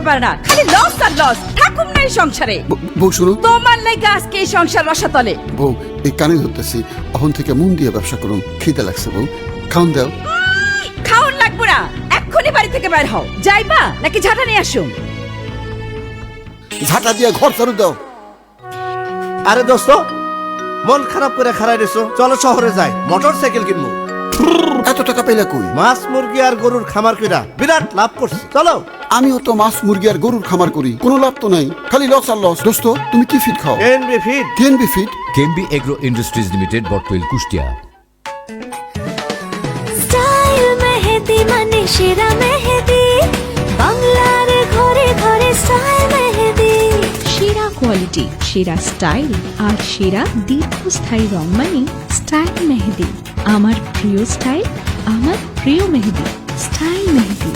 চলতে পারে না, খালি লস আর লস। থাকুম না এই সংসারে। বউ শুনো, তোমার লাগে আজকে এই সংসার রসাতলে। বউ এই কানে ধরতেছি, এখন থেকে মন দিয়ে ব্যবসা করুন। খিদে লাগছে বউ, খাওন দাও। খাওন লাগবো না, এক্ষুনি বাড়ি থেকে বের হও। যাইবা নাকি ঝাঁটা নিয়ে আসুন? ঝাঁটা দিয়ে ঘর ঝাড়ু দাও। আরে দোস্ত, মন খারাপ করে খারাই রেছো, চলো শহরে যাই, মোটর সাইকেল কিনবো। এত টাকা পেলে কই? মাছ মুরগি আর গরুর খামার কইরা বিরাট লাভ করছি, চলো। আমিও তো মাছ মুরগি আর গরুর খামার করি, কোনো লাভ তো নাই, খালি লস আর লস। দোস্ত তুমি কি ফিট খাও? NB fit. TNB fit. KMB Agro Industries Limited, Battala, Kushtia. Style মেহেদি মানে সেরা মেহেদি, বাংলার ঘরে ঘরে স্টাইল মেহেদি। সেরা কোয়ালিটি, সেরা স্টাইল আর সেরা দীর্ঘস্থায়ী রং মানে স্টাইল মেহেদি। আমার প্রিয় স্টাইল, আমার প্রিয় মেহেদি, স্টাইল মেহেদি।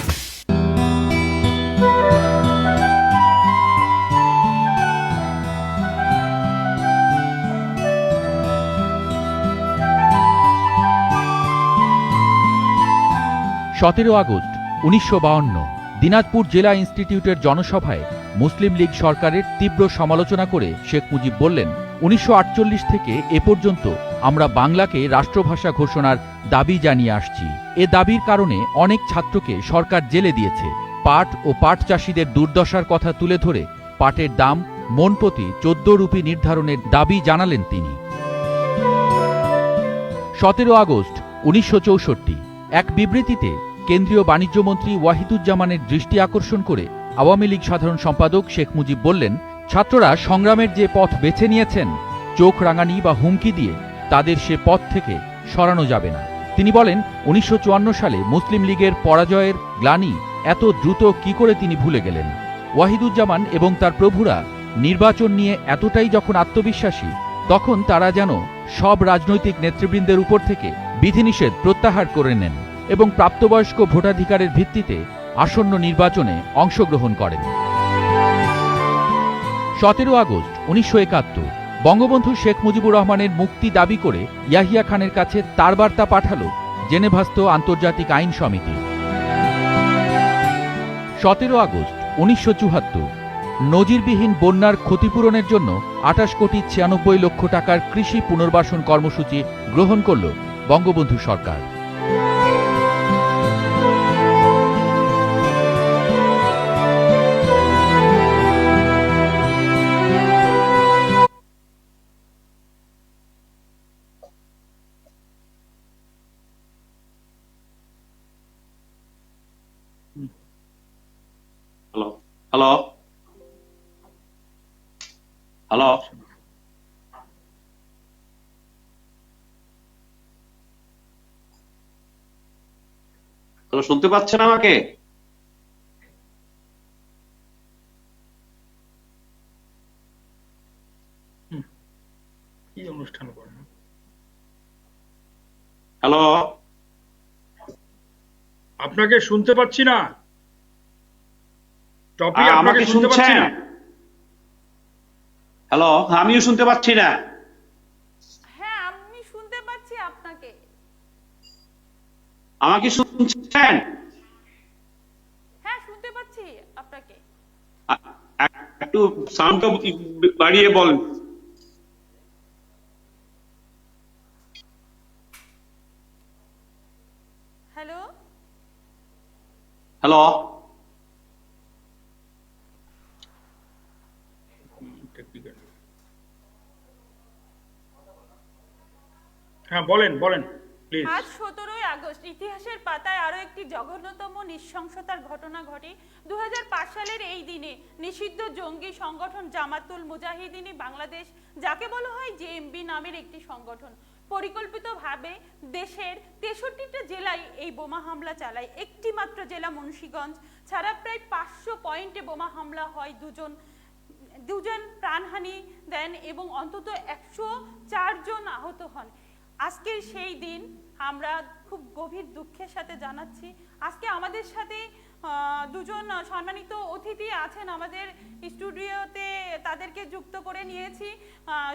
আগস্ট 1952 দিনাজপুর জেলা ইনস্টিটিউটের জনসভায় মুসলিম লীগ সরকারের তীব্র সমালোচনা করে শেখ মুজিব বললেন, 1948 থেকে এ পর্যন্ত আমরা বাংলাকে রাষ্ট্রভাষা ঘোষণার দাবি জানিয়ে আসছি। এ দাবির কারণে অনেক ছাত্রকে সরকার জেলে দিয়েছে। পাট ও পাট চাষিদের দুর্দশার কথা তুলে ধরে পাটের দাম মণ প্রতি 14 রুপি নির্ধারণের দাবি জানালেন তিনি। 17 আগস্ট 1964 এক বিবৃতিতে কেন্দ্রীয় বাণিজ্যমন্ত্রী ওয়াহিদুজ্জামানের দৃষ্টি আকর্ষণ করে আওয়ামী লীগ সাধারণ সম্পাদক শেখ মুজিব বললেন, ছাত্ররা সংগ্রামের যে পথ বেছে নিয়েছেন, চোখ রাঙানি বা হুমকি দিয়ে তাদের সে পথ থেকে সরানো যাবে না। তিনি বলেন, 1954 সালে মুসলিম লীগের পরাজয়ের গ্লানি এত দ্রুত কি করে তিনি ভুলে গেলেন। ওয়াহিদুজ্জামান এবং তার প্রভুরা নির্বাচন নিয়ে এতটাই যখন আত্মবিশ্বাসী, তখন তারা যেন সব রাজনৈতিক নেতৃবৃন্দের উপর থেকে বিধিনিষেধ প্রত্যাহার করে নেন এবং প্রাপ্তবয়স্ক ভোটাধিকারের ভিত্তিতে আসন্ন নির্বাচনে অংশগ্রহণ করেন। 17 আগস্ট 1971 বঙ্গবন্ধু শেখ মুজিবুর রহমানের মুক্তি দাবি করে ইয়াহিয়া খানের কাছে তার বার্তা পাঠাল জেনেভাস্থ আন্তর্জাতিক আইন সমিতি। 17 আগস্ট 1974 নজিরবিহীন বন্যার ক্ষতিপূরণের জন্য 28 কোটি 96 লক্ষ টাকার কৃষি পুনর্বাসন কর্মসূচি গ্রহণ করল বঙ্গবন্ধু সরকার। হ্যালো হ্যালো হ্যালো হ্যালো, শুনতে পাচ্ছেন আমাকে? কি অনুষ্ঠান করেন? হ্যালো, আপনাকে শুনতে পাচ্ছি না। টপিক আমাকে আপনাকে শুনতে পাচ্ছি শুনছেন? না। হ্যালো, আমিও শুনতে পাচ্ছি না। হ্যাঁ, আমি শুনতে পাচ্ছি আপনাকে। আমাকে শুনছেন? হ্যাঁ, শুনতে পাচ্ছি আপনাকে। একটু সাউন্ডটা বাড়িয়ে বলেন। হ্যালো হ্যালো, হ্যাঁ, বলেন বলেন প্লিজ। আজ 17 আগস্ট ইতিহাসের পাতায় আরো একটি জঘন্যতম নৃশংসতার ঘটনা ঘটে। 2005 সালের এই দিনে নিষিদ্ধ জঙ্গি সংগঠন জামাতুল মুজাহিদিন বাংলাদেশ, যাকে বলা হয় জেএমবি নামের একটি সংগঠন, পরিকল্পিতভাবে দেশের 63টা জেলায় এই বোমা হামলা চালায়। একটি মাত্র জেলা মুন্সিগঞ্জ ছাড়া প্রায় 500 পয়েন্টে বোমা হামলা হয়। দুজন প্রাণহানি দেন এবং অন্তত 104 জন আহত হন। আজকের সেই দিন আমরা খুব গভীর দুঃখের সাথে জানাচ্ছি। আজকে আমাদের সাথে দুজন সম্মানিত অতিথি আছেন আমাদের স্টুডিওতে তাদেরকে যুক্ত করে নিয়েছি।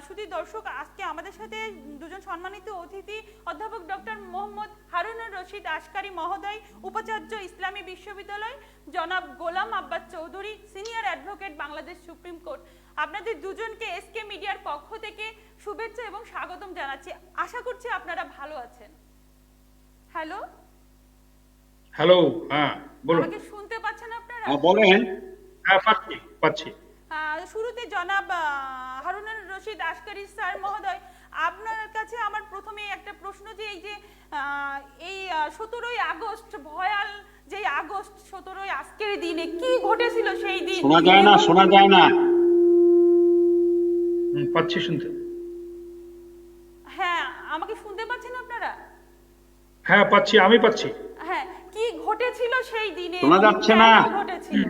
শুধু দর্শক, আজকে আমাদের সাথে দুজন সম্মানিত অতিথি অধ্যাপক ডক্টর মোহাম্মদ হারুনুর রশিদ আশকারি মহোদয়, উপাচার্য ইসলামী বিশ্ববিদ্যালয়, জনাব Golam Abbas Chowdhury, senior advocate, Bangladesh Supreme Court. আপনাদের দুজনকে এসকে মিডিয়ার পক্ষ থেকে শুভেচ্ছা এবং স্বাগতম জানাচ্ছি। আশা করছি আপনারা ভালো আছেন। হ্যালো হ্যালো, হ্যাঁ বলুন। আমাকে শুনতে পাচ্ছেন আপনারা? বলেন। হ্যাঁ, পাচ্ছি। শুরুতে জনাব হারুনুর রশিদ আশকারি স্যার মহোদয়, আপনার কাছে আমার প্রথমে একটা প্রশ্ন, যে এই যে এই 17ই আগস্ট, ভয়াল যে আগস্ট 17ই, আজকের দিনে কি ঘটেছিল সেই দিন? শোনা যায় না। পাচ্ছি শুনতে। হ্যাঁ, আমাকে শুনতে পাচ্ছেন আপনারা? হ্যাঁ পাচ্ছি, আমি পাচ্ছি। হ্যাঁ, কি ঘটেছিল সেই দিনে? শোনা যাচ্ছে না। কেন ঘটেছিল?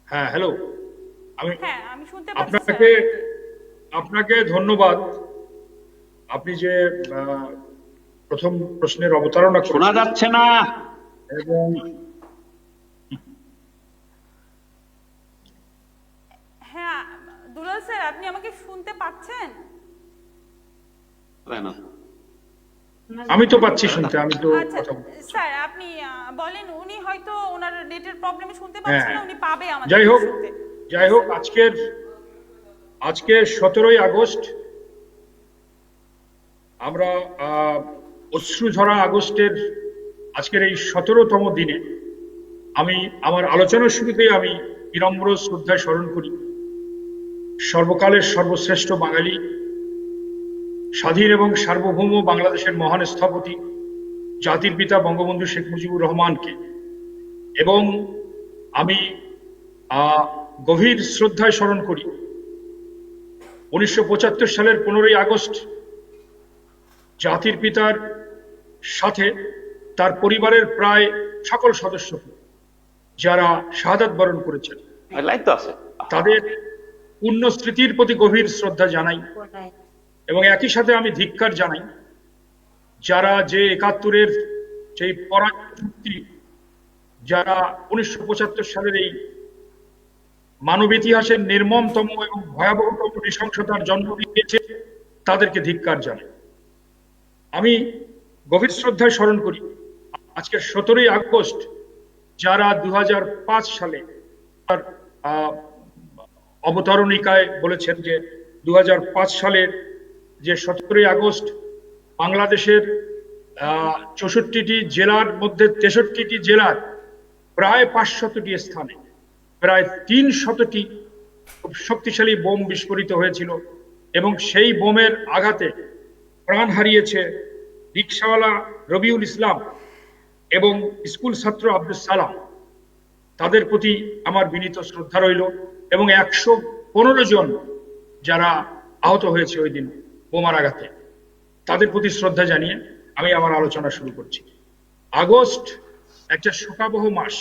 হ্যাঁ, হ্যালো, হ্যাঁ, আমি শুনতে পাচ্ছি। আপনাকে ধন্যবাদ। আপনি যে প্রথম প্রশ্নের অবতারণা করেছেন। শোনা যাচ্ছে না। এবং হ্যাঁ, দুলাল স্যার, আপনি আমাকে শুনতে পাচ্ছেন? আমি তো পাচ্ছি শুনতে, আমি তো আচ্ছা কথা বলছি। স্যার, আপনি বলেন। উনি হয়তো ওনার নেটের প্রবলেমে শুনতে পাচ্ছেন না, উনি পাবে আমাদের যাই হোক, শুনতে। আজকের 17ই আগস্ট আমরা অশ্রুঝরা আগস্টের আজকের এই 17তম দিনে আমি আমার আলোচনার শুরুতেই আমি বিনম্র শ্রদ্ধায় স্মরণ করি সর্বকালের সর্বশ্রেষ্ঠ বাঙালি, স্বাধীন এবং সার্বভৌম বাংলাদেশের মহান স্থপতি, জাতির পিতা বঙ্গবন্ধু শেখ মুজিবুর রহমানকে। এবং আমি গভীর শ্রদ্ধায় স্মরণ করি 1975 সালের 15ই আগস্ট জাতির পিতার সাথে তার পরিবারের প্রায় সকল সদস্যকে যারা শাহাদাত বরণ করেছেন, তাদের পুণ্য স্মৃতির প্রতি গভীর শ্রদ্ধা জানাই। এবং একই সাথে আমি ধিক্কার জানাই যারা যে 71-এর সেই পরাশক্তি, যারা 1975 সালের এই মানব ইতিহাসের নির্মমতম এবং ভয়াবহতম নৃশংসতার জন্ম দিয়েছে, তাদেরকে ধিক্কার জানাই। আমি গভীর শ্রদ্ধায় স্মরণ করি আজকের 17ই আগস্ট যারা 2005 সালে তার অবতারণিকায় বলেছেন যে 2005 সালের যে 17ই আগস্ট বাংলাদেশের 64টি জেলার মধ্যে 63টি জেলার প্রায় 500টি স্থানে প্রায় 300টি খুব শক্তিশালী বোম বিস্ফোরিত হয়েছিল। এবং সেই বোমের আঘাতে প্রাণ হারিয়েছে রিকশাওয়ালা রবিউল ইসলাম এবং স্কুল ছাত্র আব্দুল সালাম। তাদের প্রতি আমার বিনীত শ্রদ্ধা রইল। এবং 115 জন যারা আহত হয়েছে ওই দিন বোমার আঘাতে, তাদের প্রতি শ্রদ্ধা জানিয়ে আমি আমার আলোচনা শুরু করছি। আগস্ট একটা শোকাবহ মাস।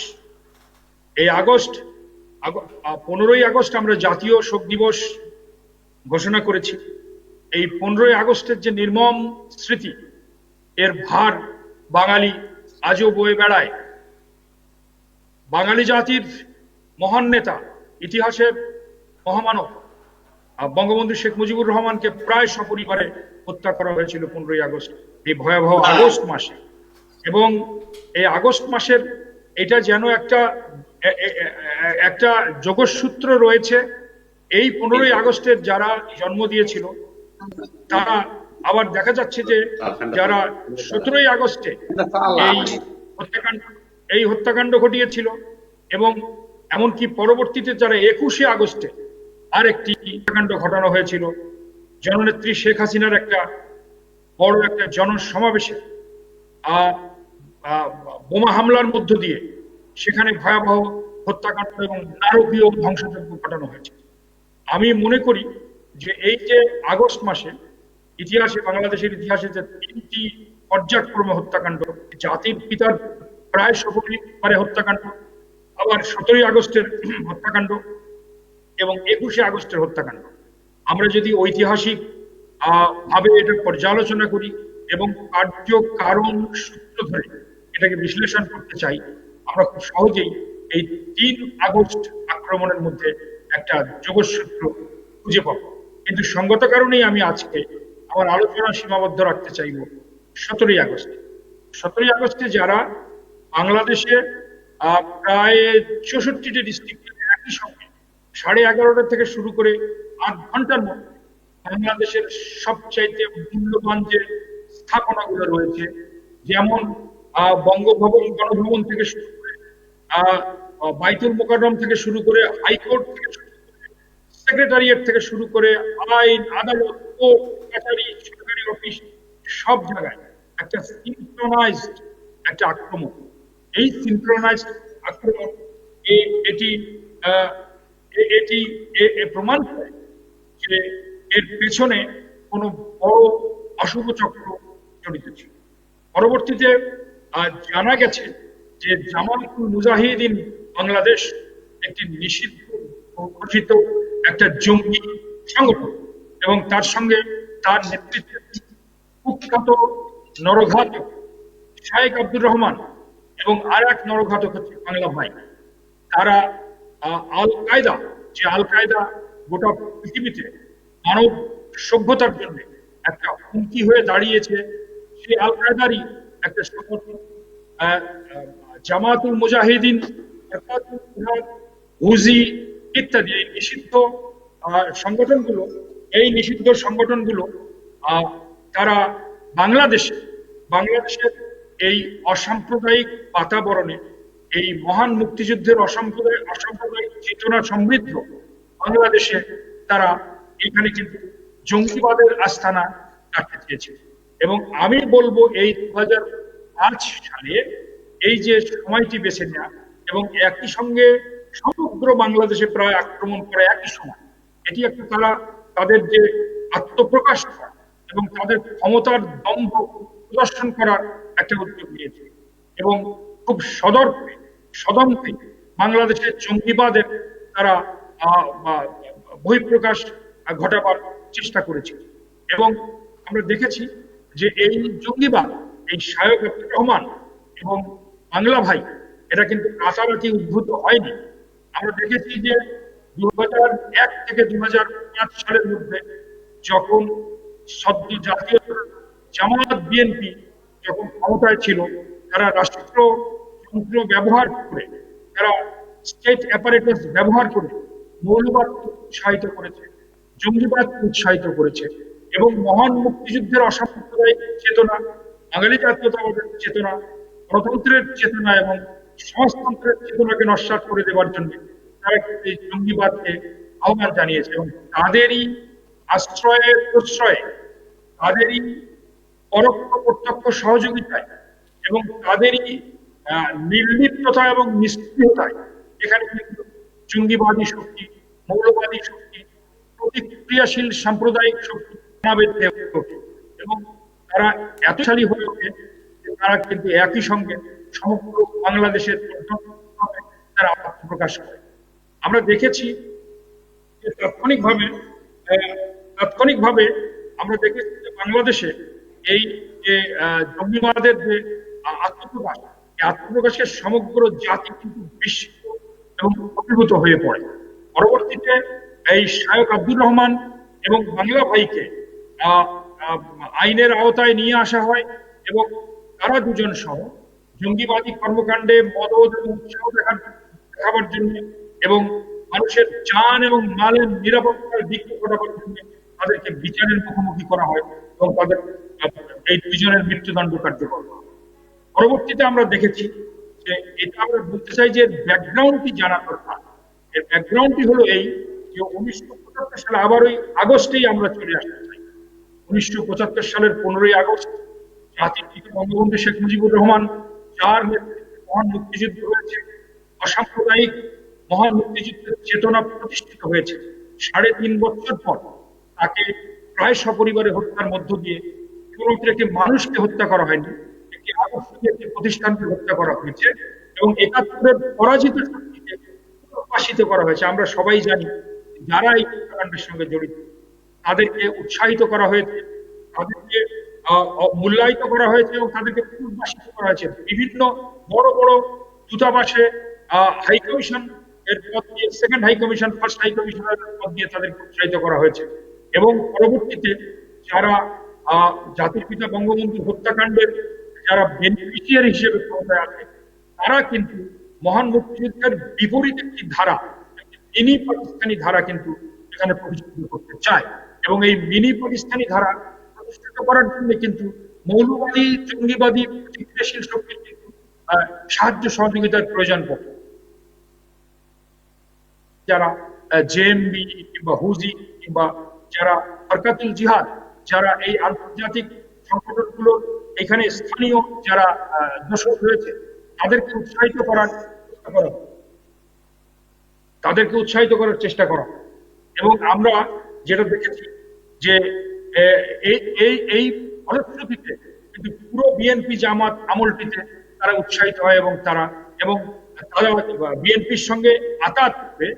এই 15ই আগস্ট আমরা জাতীয় শোক দিবস ঘোষণা করেছি। এই 15ই আগস্টের যে নির্মম স্মৃতি, এর ভার বাঙালি আজও বয়ে বেড়ায়। বাঙালি জাতির মহান নেতা, ইতিহাসের মহামানব বঙ্গবন্ধু শেখ মুজিবুর রহমানকে প্রায় সপরিবারে হত্যা করা হয়েছিল 15ই আগস্ট, এই ভয়াবহ আগস্ট মাসে। এবং এই আগস্ট মাসের এটা যেন একটা যোগসূত্র রয়েছে। এই 15ই আগস্টের যারা জন্ম দিয়েছিল, তারা আবার দেখা যাচ্ছে যে যারা 17ই আগস্টে এই হত্যাকাণ্ড ঘটিয়েছিল, এবং এমনকি পরবর্তীতে যারা 21শে আগস্টে আরেকটি হত্যাকাণ্ড ঘটানো হয়েছিল জননেত্রী শেখ হাসিনার একটা বড় একটা জনসমাবেশে বোমা হামলার মধ্য দিয়ে সেখানে ভয়াবহ হত্যাকাণ্ড এবং নারকীয় ধ্বংসযজ্ঞ ঘটানো হয়েছে। আমি মনে করি যে এই যে আগস্ট মাসে ইতিহাসে, বাংলাদেশের ইতিহাসে যে 3টি পর্যায়ক্রমে হত্যাকাণ্ড, জাতির পিতার প্রায় সপরিবারে হত্যাকাণ্ড, আবার 17ই আগস্টের হত্যাকাণ্ড এবং 21শে আগস্টের হত্যাকাণ্ড, আমরা যদি ঐতিহাসিক ভাবে এটা পর্যালোচনা করি এবং কার্য কারণ সূত্র ধরে এটাকে বিশ্লেষণ করতে চাই, আমরা খুব সহজেই এই 3 আগস্ট আক্রমণের মধ্যে একটা যোগসূত্র খুঁজে পাবো। কিন্তু সঙ্গত কারণেই আমি আজকে আমার আলোচনা সীমাবদ্ধ রাখতে চাইব 17ই আগস্ট। 17ই আগস্টে যারা বাংলাদেশে প্রায় 64টি ডিস্ট্রিক্টে একই সঙ্গে 11:30 থেকে শুরু করে 8 ঘন্টার মধ্যে বাংলাদেশের সবচাইতে মূল্যবান যে স্থাপনাগুলো রয়েছে, যেমন বঙ্গভবন, গণভবন থেকে শুরু করে বাইতুল মোকাররম থেকে শুরু করে হাইকোর্ট থেকে শুরু করে সেক্রেটারিয়েট থেকে শুরু করে আইন, আদালত, কোর্ট, কাছারি, সরকারি অফিস, সব জায়গায় একটা সিনক্রোনাইজড একটা আক্রমণ। এই সিনক্রোনাইজড আক্রমণ এটি প্রমাণ করে যে এর পেছনে কোনো বড় অশুভ চক্র জড়িত ছিল। পরবর্তীতে জানা গেছে যে জামাতুল মুজাহিদিন বাংলাদেশ একটি নিষিদ্ধ ঘোষিত একটা জঙ্গি সংগঠন এবং তার সঙ্গে তার নেতৃত্বে কুখ্যাত নরঘাতক শায়েখ আব্দুর রহমান এবং আর এক নরঘাতক হচ্ছে বাংলা ভাই। তারা আল কায়দা, যে আল কায়দা গোটা পৃথিবীতে মানব সভ্যতার জন্য একটা হুমকি হয়ে দাঁড়িয়েছে, সেই আল কায়দারই একটা সংগঠন জামাতুল মুজাহিদিন, হুজি ইত্যাদি এই নিষিদ্ধ সংগঠনগুলো, এই নিষিদ্ধ সংগঠনগুলো তারা বাংলাদেশের এই অসাম্প্রদায়িক বাতাবরণে, এই মহান মুক্তিযুদ্ধের অসাম্প্রদায়িক চেতনা সমৃদ্ধ বাংলাদেশে তারা এখানে কিন্তু জঙ্গিবাদের আস্তানা কাটতে চেয়েছে। এবং আমি বলবো এই 2005 সালে এই যে সময়টি বেছে নেওয়া এবং একই সঙ্গে সমগ্র বাংলাদেশে প্রায় আক্রমণ করে একই সময়, এটি একটা তাদের যে আত্মপ্রকাশ করা এবং তাদের ক্ষমতার দম্ভ প্রদর্শন করার একটা উদ্যোগ নিয়েছে এবং খুব সদম্ভে বাংলাদেশের জঙ্গিবাদের তারা বহিঃপ্রকাশ ঘটাবার চেষ্টা করেছে। এবং আমরা দেখেছি যে এই জঙ্গিবাদ, এই শায়েখ আব্দুর রহমান এবং বাংলা ভাই, এটা কিন্তু রাতারাতি উদ্ভূত হয়নি। আমরা দেখেছি যে 2001 থেকে 2005 সালের মধ্যে যখন সদ্য জাতীয় জামাত বিএনপি যখন ক্ষমতায় ছিল, তারা রাষ্ট্রযন্ত্র ব্যবহার করে, তারা স্টেট অ্যাপারেটাস ব্যবহার করে মৌলবাদ উৎসাহিত করেছে, জঙ্গিবাদ উৎসাহিত করেছে এবং মহান মুক্তিযুদ্ধের অসাম্প্রদায়িক চেতনা, বাঙালি জাতীয়তাবাদের চেতনা, গণতন্ত্রের চেতনা এবং সমাজতন্ত্রের চেতনাকে নস্যাৎ করে দেওয়ার জন্য তারা এই জঙ্গিবাদকে আহ্বান জানিয়েছে। এবং তাদেরই আশ্রয়ে প্রশ্রয়ে, তাদেরই পরোক্ষ প্রত্যক্ষ সহযোগিতায় এবং তাদেরই নির্লিপ্ততা এবং নিষ্ক্রিয়তায় এখানে কিন্তু জঙ্গিবাদী শক্তি, মৌলবাদী শক্তি, প্রতিক্রিয়াশীল সাম্প্রদায়িক শক্তি বেঁধে ওঠে এবং তারা এতশালী হয়ে ওঠে যে তারা কিন্তু একই সঙ্গে সমগ্র বাংলাদেশের তারা আত্মপ্রকাশ করে। আমরা দেখেছি যে তাৎক্ষণিকভাবে আমরা দেখেছি যে বাংলাদেশে এই যে জঙ্গিবাদের যে আত্মপ্রকাশ, এই আত্মপ্রকাশকে সমগ্র জাতি কিন্তু বিস্মিত এবং অভিভূত হয়ে পড়ে। পরবর্তীতে এই শায়েখ আব্দুর রহমান এবং বাংলা ভাইকে আইনের আওতায় নিয়ে আসা হয় এবং তারা দুজন সহ জঙ্গিবাদী কর্মকাণ্ডে মদদ এবং উৎসাহ দেখাবার জন্য এবং মানুষের জান এবং মালের নিরাপত্তার বিঘ্ন ঘটাবার জন্য তাদেরকে বিচারের মুখোমুখি করা হয় এবং তাদের এই দুজনের মৃত্যুদণ্ড কার্যকর করা হয়। পরবর্তীতে আমরা দেখেছি যে এটা আমরা বলতে চাই যে ব্যাকগ্রাউন্ডটি জানা দরকার। এর ব্যাকগ্রাউন্ডটি হলো এই যে 1975 সালে আবার ওই আগস্টেই আমরা চলে আসতে চাই। 1975 সালের 15ই আগস্ট জাতির পিতা বঙ্গবন্ধু শেখ মুজিবুর রহমান, যার নেতৃত্বে মহান মুক্তিযুদ্ধ হয়েছে, অসাম্প্রদায়িক মহান মুক্তিযুদ্ধের চেতনা প্রতিষ্ঠিত হয়েছে। 3.5 বছর পর তাকে প্রায় সপরিবারে হত্যার মধ্য দিয়ে কেবলমাত্র একটি মানুষকে হত্যা করা হয়নি, একটি আদর্শকে, একটি প্রতিষ্ঠানকে হত্যা করা হয়েছে এবং 71-এর পরাজিত শক্তিকে প্রকাশিত করা হয়েছে। আমরা সবাই জানি যারা এই হত্যাকাণ্ডের সঙ্গে জড়িত তাদেরকে উৎসাহিত করা হয়েছে, তাদেরকে মূল্যায়িত করা হয়েছে এবং তাদেরকে পুনর্বাসিত করা হয়েছে। বিভিন্ন বড় বড় দূতাবাসে, হাই কমিশন এরপর দিয়ে second high commission, first high commissioner পদ দিয়ে তাদেরকে উৎসাহিত করা হয়েছে। এবং পরবর্তীতে যারা জাতির পিতা বঙ্গবন্ধু হত্যাকাণ্ডের যারা বেনিফিশিয়ারি হিসেবে ক্ষমতায় আছে, তারা কিন্তু মহান মুক্তিযুদ্ধের বিপরীত একটি ধারা, মিনি পাকিস্তানি ধারা কিন্তু এখানে প্রতিষ্ঠিত করতে চায়। এবং এই মিনি পাকিস্তানি ধারা প্রতিষ্ঠিত করার জন্য কিন্তু মৌলবাদী, জঙ্গিবাদী, প্রতিক্রিয়াশীল শক্তির কিন্তু সাহায্য সহযোগিতার প্রয়োজন পড়ে। যারা জেএমবি কিংবা হুজি কিংবা যারা হরকাতুল জিহাদ, যারা এই আন্তর্জাতিক সংগঠনগুলো এখানে স্থানীয় যারা দর্শক রয়েছে, তাদেরকে উৎসাহিত করার চেষ্টা করা, তাদেরকে উৎসাহিত করার চেষ্টা করা। এবং আমরা যেটা দেখেছি যে এই ফলশ্রুতিতে কিন্তু পুরো বিএনপি জামাত আমলটিতে তারা উৎসাহিত হয় এবং তারা বিএনপির সঙ্গে আতাত করে,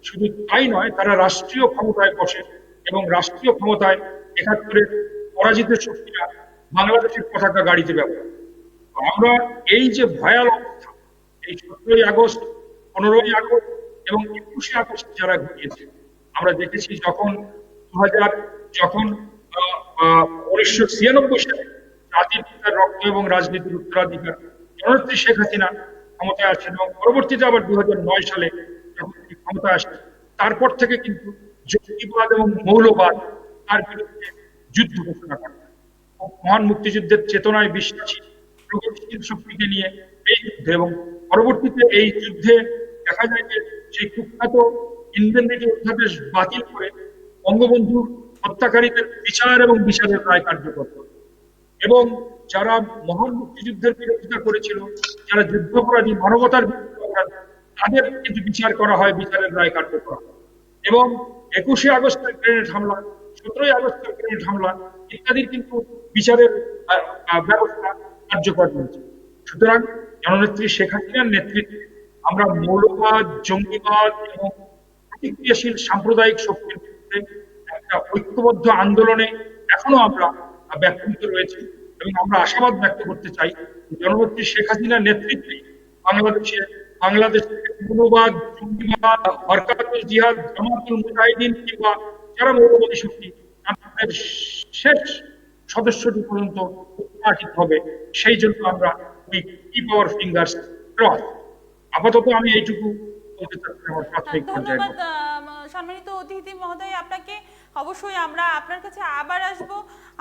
শুধু তাই নয়, তারা রাষ্ট্রীয় ক্ষমতায় বসে এবং রাষ্ট্রীয় ক্ষমতায় ৭১-এর পরাজিত শক্তিরা বাংলাদেশের পতাকা গাড়িতে ব্যবহার। আমরা এই যে ভয়াল অবস্থা, এই ১৭ই আগস্ট, ১৫ই আগস্ট এবং ২১শে আগস্ট যারা ঘটিয়েছে, আমরা দেখেছি যখন ১৯৯৬ সালে জাতির পিতার রক্ত এবং রাজনীতির উত্তরাধিকার জননেত্রী শেখ হাসিনা ক্ষমতায় আসেন এবং পরবর্তীতে আবার ২০০৯ সালে যখন তিনি ক্ষমতায় আসেন, তারপর থেকে কিন্তু জঙ্গিবাদ এবং মৌলবাদ তার বিরুদ্ধে যুদ্ধ ঘোষণা করেন। মহান মুক্তিযুদ্ধের চেতনায় বিশ্বাসী প্রগতিশীল শক্তিকে নিয়ে এই যুদ্ধে, এবং পরবর্তীতে এই যুদ্ধে দেখা যায় যে সেই কুখ্যাত ইন্ডেমনিটি অধ্যাদেশ বাতিল করে বঙ্গবন্ধুর হত্যাকারীদের বিচার এবং বিচারের রায় কার্যকর করে। এবং যারা মহান মুক্তিযুদ্ধের বিরোধিতা করেছিল, যারা যুদ্ধাপরাধী, মানবতার বিরুদ্ধে অপরাধী, তাদের কিন্তু বিচার করা হয়, বিচারের রায় কার্যকর হয়। এবং ২১শে আগস্টের গ্রেনেড হামলা, ১৭ই আগস্টের গ্রেনেড হামলা ইত্যাদির কিন্তু বিচারের ব্যবস্থা কার্যকর হয়েছে। সুতরাং জননেত্রী শেখ হাসিনার নেতৃত্বে আমরা মৌলবাদ, জঙ্গিবাদ এবং প্রতিক্রিয়াশীল সাম্প্রদায়িক শক্তির বিরুদ্ধে একটা ঐক্যবদ্ধ আন্দোলনে এখনো আমরা ব্যাপৃত রয়েছি। এবং আমরা আশাবাদ ব্যক্ত করতে চাই জননেত্রী শেখ হাসিনার নেতৃত্বে বাংলাদেশের মৌলবাদ, জঙ্গিবাদ, হরকাতুল জিহাদ, জামাতুল মুজাহিদিন কিংবা যারা মৌলবাদী শক্তি, তাদের শেষ সদস্যটি পর্যন্ত উৎপাটিত হবে। সেই জন্য আমরা কিপ আওয়ার ফিঙ্গার্স ক্রস। আপাতত আমি এইটুকু বলতে চাচ্ছি আমার প্রাথমিক পর্যায়ে। ধন্যবাদ সম্মানিত অতিথি মহোদয়, আপনাকে। অবশ্যই আমরা আপনার কাছে আবার আসব।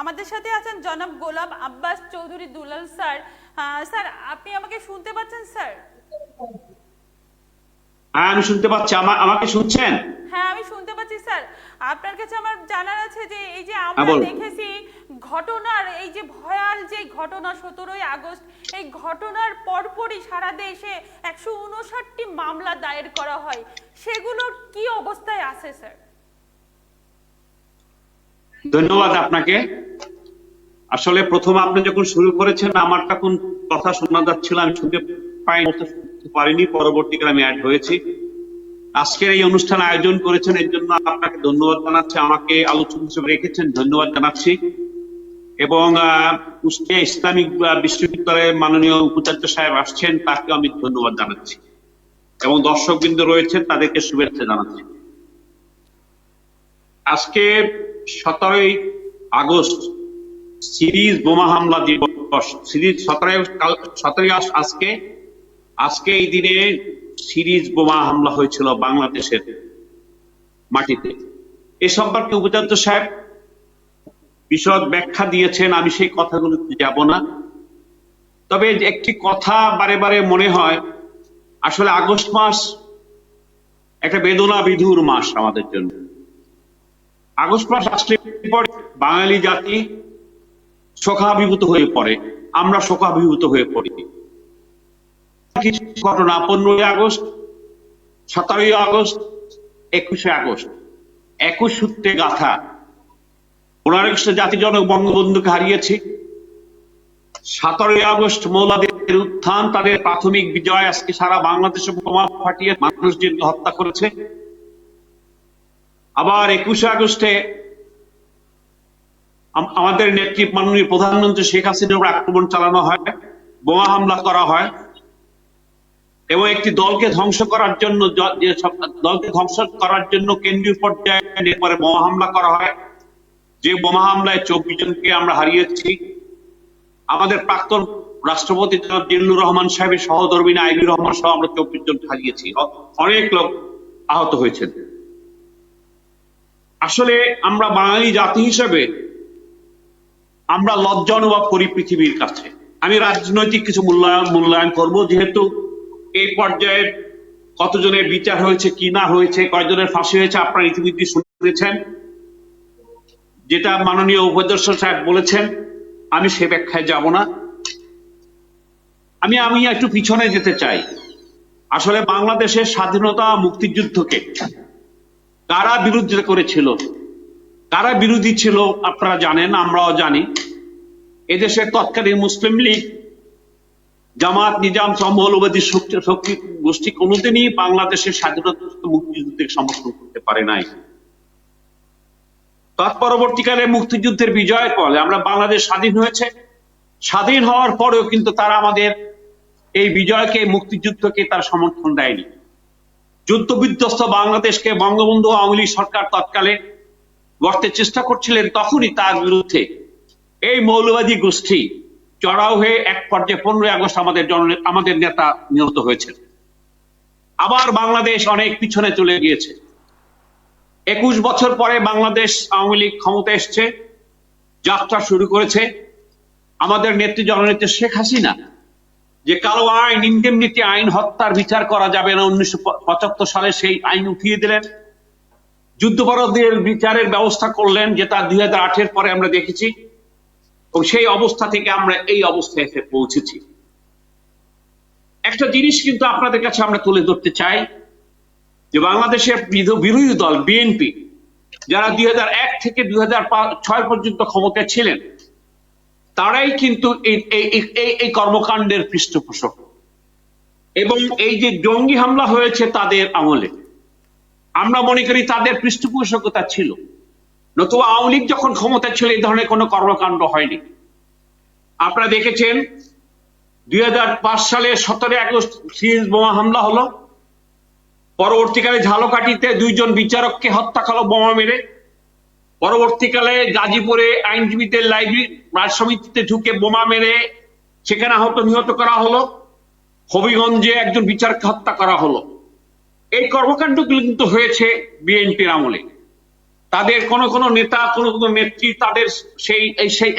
আমাদের সাথে আছেন জনাব গোলাম আব্বাস চৌধুরী দুলাল স্যার। স্যার, আপনি আমাকে শুনতে পাচ্ছেন স্যার? হ্যাঁ, আমি শুনতে পাচ্ছি। আমাকে শুনছেন? হ্যাঁ, আমি শুনতে পাচ্ছি স্যার। আপনার কাছে আমার জানার আছে যে এই যে আমরা দেখেছি ঘটনার, এই যে ভয়াল যে ঘটনা ১৭ই আগস্ট, এই ঘটনার পরপরই সারা দেশে ১৫৯টি মামলা দায়ের করা হয়, সেগুলোর কি অবস্থায় আছে স্যার? ধন্যবাদ আপনাকে। আসলে প্রথম আপনি যখন শুরু করেছেন, আমার তখন কথা শোনা যাচ্ছিল, আমি শুনতে পারিনি, পরবর্তীকালে আমি অ্যাড হয়েছি। আজকের এই অনুষ্ঠান আয়োজন করেছেন, এর জন্য আপনাকে ধন্যবাদ জানাচ্ছি। আমাকে আলোচক হিসেবে রেখেছেন, ধন্যবাদ জানাচ্ছি। এবং কুষ্টিয়া ইসলামিক বিশ্ববিদ্যালয়ের মাননীয় উপাচার্য সাহেব আসছেন, তাকেও আমি ধন্যবাদ জানাচ্ছি। এবং দর্শকবৃন্দ রয়েছেন, তাদেরকে শুভেচ্ছা জানাচ্ছি। আজকে 17ই আগস্ট সিরিজ বোমা হামলা দিবস। সিরিজ 17ই আগস্ট আজকে এই দিনে সিরিজ বোমা হামলা হয়েছিল বাংলাদেশের মাটিতে। এ সম্পর্কে উপাচার্য সাহেব বিশদ ব্যাখ্যা দিয়েছেন, আমি সেই কথাগুলোতে যাব না। তবে একটি কথা বারে বারে মনে হয়, আসলে আগস্ট মাস একটা বেদনা বিধুর মাস আমাদের জন্য। আগস্ট মাস আসলে পরে বাঙালি জাতি শোকাভিভূত হয়ে পড়ে, আমরা শোকাভিভূত হয়ে পড়ি। কিছু ঘটনা 15ই আগস্ট, 17ই আগস্ট, 21শে আগস্ট, 21 সূত্রে গাথা। 15 আগস্টে জাতির জনক বঙ্গবন্ধুকে হারিয়েছি। 17ই আগস্ট মৌলবাদীদের উত্থান, তাদের প্রাথমিক বিজয়। আজকে সারা বাংলাদেশে বোমা ফাটিয়ে মানুষদের হত্যা করেছে। আবার 21শে আগস্টে আমাদের নেত্রী মাননীয় প্রধানমন্ত্রী শেখ হাসিনার উপর আক্রমণ চালানো হয়, বোমা হামলা করা হয়। এবং একটি দলকে ধ্বংস করার জন্য দলকে ধ্বংস করার জন্য কেন্দ্রীয় পর্যায়ে এরপরে বোমা হামলা করা হয়, যে বোমা হামলায় 24 জনকে আমরা হারিয়েছি। আমাদের প্রাক্তন রাষ্ট্রপতি জনাব জিল্লুর রহমান সাহেবের সহধর্মিনী আইবুর রহমান সহ আমরা 24 জন হারিয়েছি, অনেক লোক আহত হয়েছেন। আসলে আমরা বাঙালি জাতি হিসেবে আমরা লজ্জা অনুভব করি পৃথিবীর কাছে। আমি রাজনৈতিক কিছু মূল্যায়ন করব, যেহেতু এই পর্যায়ে কতজনের বিচার হয়েছে কি না হয়েছে, কয়জনের ফাঁসি হয়েছে আপনারা ইতিমধ্যে শুনেছেন। যেটা মাননীয় উপাধ্যক্ষ সাহেব বলেছেন আমি সে ব্যাখ্যায় যাব না। আমি একটু পিছনে যেতে চাই। আসলে বাংলাদেশের স্বাধীনতা মুক্তিযুদ্ধকে কারা বিরোধিতা করেছিল, কারা বিরোধী ছিল আপনারা জানেন, আমরাও জানি। এদেশের তৎকালীন মুসলিম লীগ, জামাত, নিজাম সহ মৌলবাদী শক্তি গোষ্ঠী কোনোদিনই বাংলাদেশের স্বাধীনতা মুক্তিযুদ্ধকে সমর্থন করতে পারে নাই। তৎপরবর্তীকালে মুক্তিযুদ্ধের বিজয়ের ফলে আমরা বাংলাদেশ স্বাধীন হয়েছে। স্বাধীন হওয়ার পরেও কিন্তু তারা আমাদের এই বিজয়কে, মুক্তিযুদ্ধকে তার সমর্থন দেয়নি। যুদ্ধ বিধ্বস্ত বাংলাদেশকে বঙ্গবন্ধু আওয়ামী লীগ সরকার তৎকালে গড়তে চেষ্টা করছিলেন, তখনই তার বিরুদ্ধে এই মৌলবাদী গোষ্ঠী চড়াও হয়ে এক পর্যায়ে 15 আগস্ট আমাদের নেতা নিহত হয়েছে। আবার বাংলাদেশ অনেক পিছনে চলে গিয়েছে। 21 বছর পরে বাংলাদেশ আওয়ামী লীগ ক্ষমতা এসছে, যাত্রা শুরু করেছে। আমাদের নেত্রী জননেত্রী শেখ হাসিনা যে কালো আইন, ইনডেমনিটি আইন, হত্যার বিচার করা যাবে না 1975 সালে সেই আইন উঠিয়ে দিলেন। যুদ্ধাপরাধীদের বিচারের ব্যবস্থা করলেন, যেটা 2008 পরে আমরা দেখেছি। এবং সেই অবস্থা থেকে আমরা এই অবস্থায় এসে পৌঁছেছি। একটা জিনিস কিন্তু আপনাদের কাছে আমরা তুলে ধরতে চাই, যে বাংলাদেশের বিরোধী দল বিএনপি, যারা 2001 থেকে 2006 পর্যন্ত ক্ষমতায় ছিলেন, তারাই কিন্তু এই কর্মকাণ্ডের পৃষ্ঠপোষক। এবং এই যে জঙ্গি হামলা হয়েছে তাদের আমলে, আমরা মনে করি তাদের পৃষ্ঠপোষকতা ছিল। নতুবা আওয়ামী লীগ যখন ক্ষমতা ছিল এই ধরনের কোনো কর্মকাণ্ড হয়নি। আপনারা দেখেছেন 2005 সালে 17 আগস্ট সিরিজ বোমা হামলা হলো। পরবর্তীকালে ঝালকাঠিতে 2 জন বিচারককে হত্যা করা বোমা মেরে। পরবর্তীকালে গাজীপুরে আইনজীবীদের লাইব্রেরি রাজ সমিতিতে ঢুকে বোমা মেরে সেখানে নিহত করা হলো। হবিগঞ্জে একজন বিচারককে হত্যা করা হলো। এই কর্মকাণ্ডগুলো কিন্তু হয়েছে বিএনপির আমলে। তাদের কোন কোন নেতা, কোন কোন নেত্রী তাদের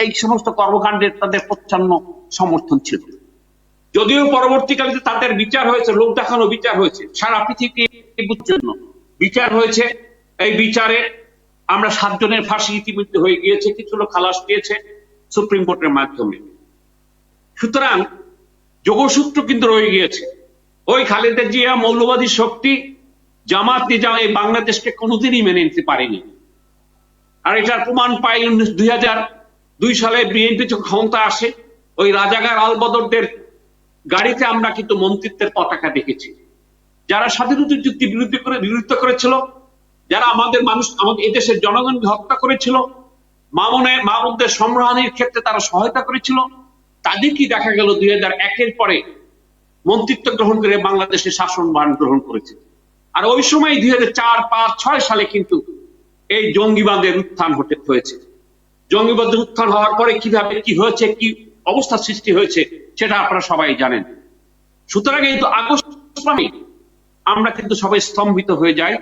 এই সমস্ত কর্মকাণ্ডের তাদের প্রচ্ছন্ন সমর্থন ছিল। যদিও পরবর্তীকালে তাদের বিচার হয়েছে, লোক দেখানো বিচার হয়েছে, সারা পৃথিবীর জন্য বিচার হয়েছে। এই বিচারে আমরা 7 জনের ফাঁসি ইতিমধ্যে হয়ে গিয়েছে, কিছু লোক খালাস পেয়েছে সুপ্রিম কোর্টের মাধ্যমে। সুতরাং যোগসূত্র কিন্তু রয়ে গিয়েছে। ওই খালেদা জিয়া মৌলবাদী শক্তি জামাত নিজাম এই বাংলাদেশকে কোনোদিনই মেনে নিতে পারেনি। আর এটার প্রমাণ পাই 2002 সালে বিএনপি যখন ক্ষমতা আসে, ওই রাজাকার আলবদরদের গাড়িতে আমরা কিন্তু মন্ত্রিত্বের পতাকা দেখেছি। যারা স্বাধীনতা যুদ্ধে বিরোধিতা করেছিল, যারা আমাদের এদেশের জনগণকে হত্যা করেছিল, মামুনদের সম্মানের ক্ষেত্রে তারা সহায়তা করেছিল, তাদেরকে দেখা গেল 2001 পরে মন্ত্রিত্ব গ্রহণ করে বাংলাদেশের শাসনভার গ্রহণ করেছে। আর ওই সময় 2004, 5, 6 সালে কিন্তু এই জঙ্গিবাদের উত্থান হয়েছে। জঙ্গিবাদের উত্থান হওয়ার পরে কিভাবে কি হয়েছে, কি অবস্থা সৃষ্টি হয়েছে, সেটা আপনারা সবাই জানেন। সুতরাং এই তো আগস্ট আমরা কিন্তু সবাই স্তম্ভিত হয়ে যাই,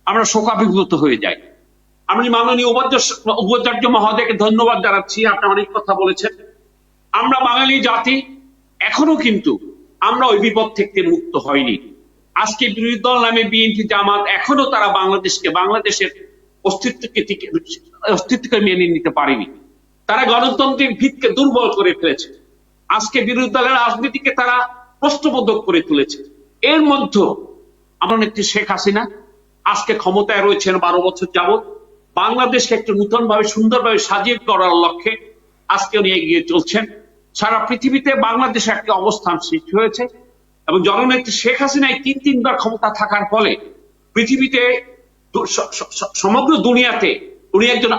আমরা শোকাভিভূত হয়ে যাই। আমি মাননীয় উপাচার্য মহোদয়কে ধন্যবাদ জানাচ্ছি, আপনি অনেক কথা বলেছেন। আমরা বাঙালি জাতি এখনো কিন্তু আমরা ওই বিপদ থেকে মুক্ত হয়নি। আজকে বিরোধী দল নামে বিএনপি, জামাত এখনো তারা বাংলাদেশের অস্তিত্বকে মেনে নিতে পারেনি। তারা গণতন্ত্রের ভিতকে দুর্বল করে ফেলেছে। আজকে বিরোধী দলের রাজনীতিকে তারা প্রশ্নবোধক করে তুলেছে। এর মধ্যে আমার নেত্রী শেখ হাসিনা আজকে ক্ষমতায় রয়েছেন 12 বছর যাবৎ। বাংলাদেশকে একটু নতুন ভাবে সুন্দরভাবে সাজিয়ে করার লক্ষ্যে আজকে উনি এগিয়ে চলছেন। সারা পৃথিবীতে বাংলাদেশে একটা অবস্থান সৃষ্টি হয়েছে এবং জননেত্রী শেখ হাসিনা 3বার ক্ষমতা থাকার ফলে পৃথিবীতে, সমগ্র দুনিয়াতে উনি একজন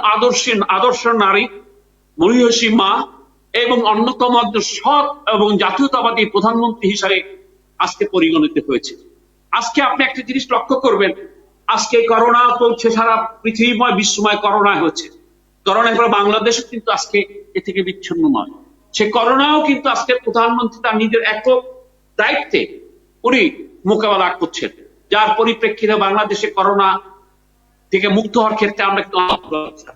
আদর্শ নারী, মহিষী মা এবং অন্যতম সৎ এবং জাতীয়তাবাদী প্রধানমন্ত্রী হিসাবে আজকে পরিগণিত হয়েছে। আজকে আপনি একটা জিনিস লক্ষ্য করবেন, আজকে করোনা চলছে, সারা পৃথিবীময় বিশ্বময় করোনা হচ্ছে। করোনার পরে বাংলাদেশ কিন্তু আজকে এ থেকে বিচ্ছিন্ন নয়। সে করোনাও কিন্তু আজকে প্রধানমন্ত্রী তার নিজের একক দায়িত্বে উনি মোকাবেলা করছেন, যার পরিপ্রেক্ষিতে বাংলাদেশে করোনা থেকে মুক্ত হওয়ার ক্ষেত্রে আমরা একটু